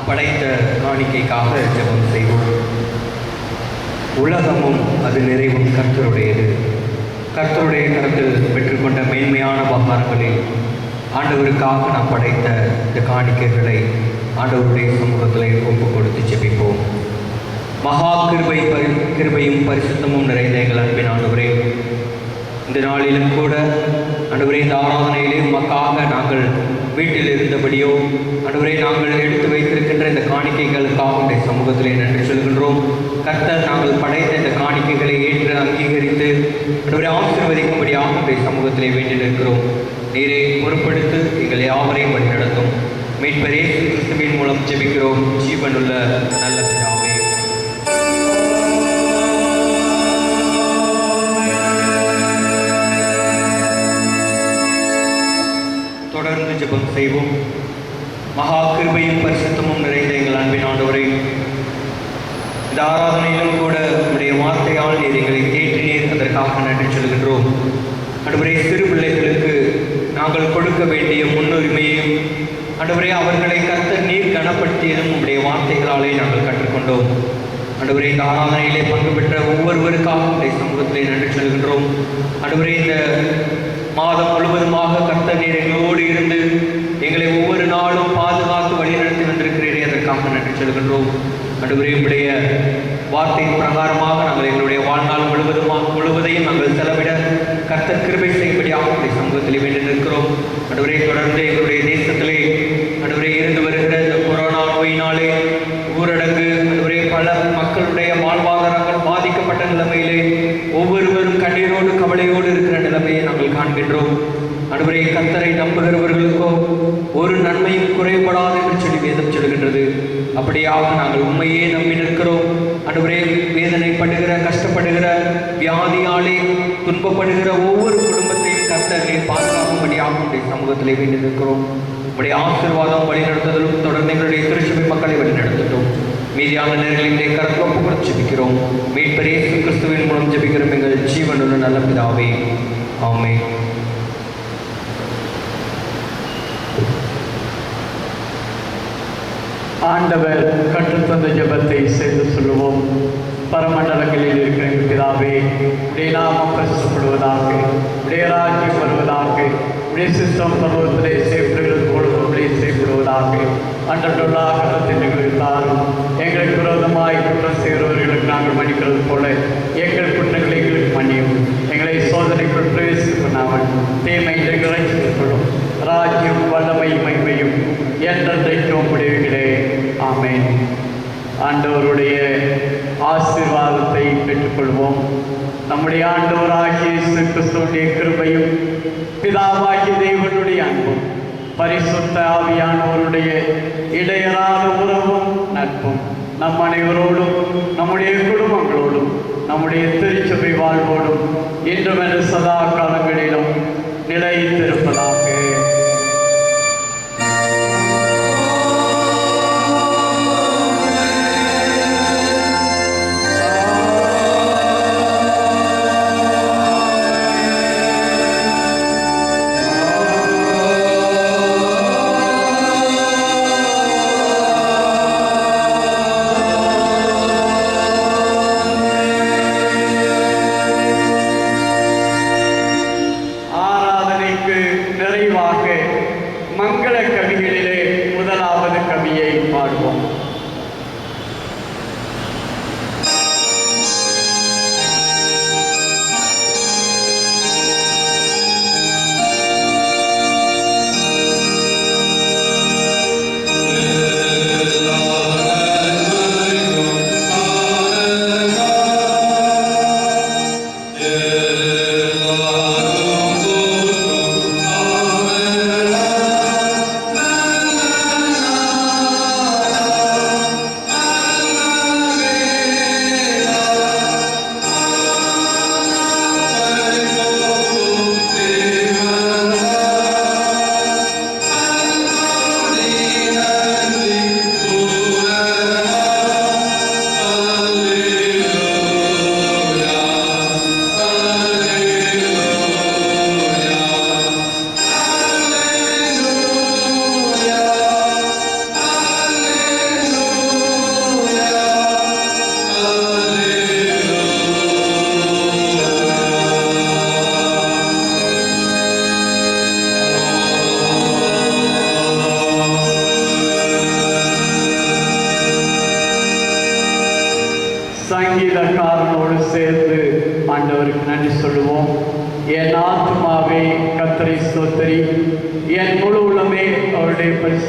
படைத்த காணிக்கைக்காக ஜெபம் செய்வோம். உலகமும் அது நிறைவும் கர்த்தருடையது. கர்த்தருடைய கரத்தில் பெற்றுக்கொண்ட மேன்மையான உபகாரங்களில் ஆண்டவருக்காக நாம் படைத்த இந்த காணிக்கைகளை ஆண்டவருடைய சமூகத்தில் ஒப்பு கொடுத்து ஜெபிப்போம். மகா கிருபையும் பரிசுத்தமும் நிறைந்த எங்கள் அன்பின் ஆண்டவரே, இந்த நாளிலும் கூட ஆண்டவரே இந்த ஆராதனையிலே உமக்காக நாங்கள் வீட்டில் இருந்தபடியோ ஆண்டவரே நாங்கள் எடுத்து வைத்திருக்கின்ற இந்த காணிக்கைகளுக்காக உடைய சமூகத்திலே நன்றி சொல்கின்றோம். கர்த்தர் நாங்கள் படைத்த இந்த காணிக்கைகளை ஏற்று அங்கீகரித்து ஆண்டவரை ஆசீர்வதிக்கும்படியாக உடைய சமூகத்திலே வேண்டி நிற்கிறோம். நீரை பொறுப்படுத்து எங்கள் யாவரையும் வழி நடத்தும். மீட்பர் இயேசு கிறிஸ்துவின் மூலம் ஜெபிக்கிறோம் ஜீவனுள்ள நல்ல பிதாவே. தொடர்ந்து ஜெபம் செய்வோம். மகா கிருபையும் பரிசுத்தமும் நிறைந்த எங்கள் அன்பின் ஆண்டவரே, இந்த ஆராதனையிலும் கூட உடைய வார்த்தையால் நீர் எங்களை தேற்றினீர், அதற்காக நன்றி சொல்கின்றோம். ஆண்டவரே, சிறு பிள்ளைகளுக்கு நாங்கள் கொடுக்க வேண்டிய முன்னுரிமையையும் ஆண்டவரே அவர்களை கர்த்தர் நீர் கனப்படுத்தியதும் உடைய வார்த்தைகளாலே நாங்கள் கற்றுக்கொண்டோம். ஆண்டவரே, இந்த ஆராதனையிலே பங்கு பெற்ற ஒவ்வொருவருக்காக உடைய சமூகத்திலே நன்றி சொல்கின்றோம். ஆண்டவரே, இந்த மாதம் முழுவதுமாக கர்த்தர் நீர் எங்களோடு இருந்து எங்களை ஒவ்வொரு நாளும் பாதுகாத்து வழிநடத்தி வந்திருக்கிறீரே, அதற்காக நன்றி சொல்கின்றோம். ஆண்டவரே, உடைய வார்த்தையின் பிரகாரமாக நாங்கள் எங்களுடைய வாழ்நாள் முழுவதையும் நாங்கள் செலவிட கர்த்தர் கிருபை செய்யும்படியாக உடைய சமூகத்தில் வேண்டி நிற்கிறோம். ஆண்டவரே, தொடர்ந்து எங்களுடைய தேசத்திலே ஆண்டவரே இருந்து வருகிற இந்த கொரோனா நோயினாலே ஊரடங்கு ஆண்டவரே பல மக்களுடைய வாழ்வாதாரங்கள் பாதிக்கப்பட்ட நிலைமையிலே ஒவ்வொருவரும் கண்ணீரோடு கவலையோடு இருக்கிற நிலைமையை நாங்கள் காண்கின்றோம். ஆண்டவரே, கர்த்தரை நம்புகிறவர்களுக்கோ ஒரு நன்மையும் குறைபடாது என்று சொல்லி வேதம் சொல்கின்றது. அப்படியாக நாங்கள் உண்மையே நம்பி நிற்கிறோம். ஆண்டவரே, வேதனைப்படுகிற கஷ்டப்படுகிற வியாதியாலே துன்பப்படுகிற ஒவ்வொரு குடும்பத்தையும் கர்த்தரை பாதுகாக்கும்படியாக உடைய சமூகத்திலே வேண்டி நிற்கிறோம். உடைய ஆசீர்வாதம் வழிநடத்துதலும் தொடர்ந்து எங்களுடைய திருச்சபை மக்களை வழிநடத்தட்டும். மீதியான நேரங்களிலே கரத்தில் ஒப்பு கொடுத்து ஜெபிக்கிறோம். மீட்பர் இயேசு கிறிஸ்துவின் மூலம் ஜெபிக்கிறோம் எங்கள் ஜீவனுள்ள நல்ல பிதாவே, ஆமென். ஆண்டவர் கற்றுத்தந்த ஜெபத்தை செய்து சொல்லுவோம். பரமண்டலங்களில் இருக்கிற எங்கள் பிதாவே, உடைய நாமம் பரிசுத்தப்படுவதாக, உடைய ராஜ்யம் வருவதாக, உடைய சித்தம் பருவத்திலே செய்யப்படுகிறது போல உடைய செய்யப்படுவதாக. அன்றுள்ள ஆகலத்தில் எங்களுக்கு தாரும். எங்களுக்கு விரோதமாய் குற்றம் செய்கிறவர்களுக்கு நாங்கள் மன்னிக்கிறது போல எங்கள் குற்றங்களை எங்களுக்கு மன்னியும். எங்களை சோதனைக்குள் பிரவேசிக்க பண்ணாமல் தீமை இறைச்சிக்கொள்ளும். ராஜ்யம் வல்லமை மகிமையும் என்றென்றைக்கும் முடிவுகளே, ஆமென். ஆண்டவருடைய ஆசீர்வாதத்தை பெற்றுக்கொள்வோம். நம்முடைய ஆண்டவராகிய இயேசு கிறிஸ்துவுடைய கிருபையும் பிதாவாகிய தேவனுடைய அன்பும் பரிசுத்த ஆவியானவருடைய இடையறாத உறவும் நட்பும் நம் அனைவரோடும் நம்முடைய குடும்பங்களோடும் நம்முடைய திருச்சபை வாழ்வோடும் இன்றும் என சதா காலங்களிலும் நிலைத்திருப்பதாக. நிறைவு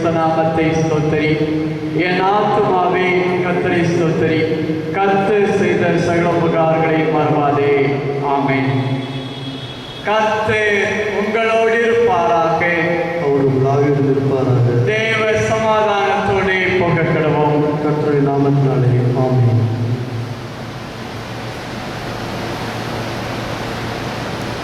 பரிசுத்த நாமத்தை ஸ்தோத்தரி. என் ஆத்துமாவே கர்த்தரை ஸ்தோத்தரி. கர்த்தர் செய்த சகல உபகாரங்களை மறவாதே. ஆமென். கர்த்தர் உங்களோடு இருப்பாராக. அவர் உங்களாக இருந்திருப்பாராக. தேவ சமாதானத்தோடு போக கடவோம். கர்த்தருடைய நாமத்தினாலே ஆமென்.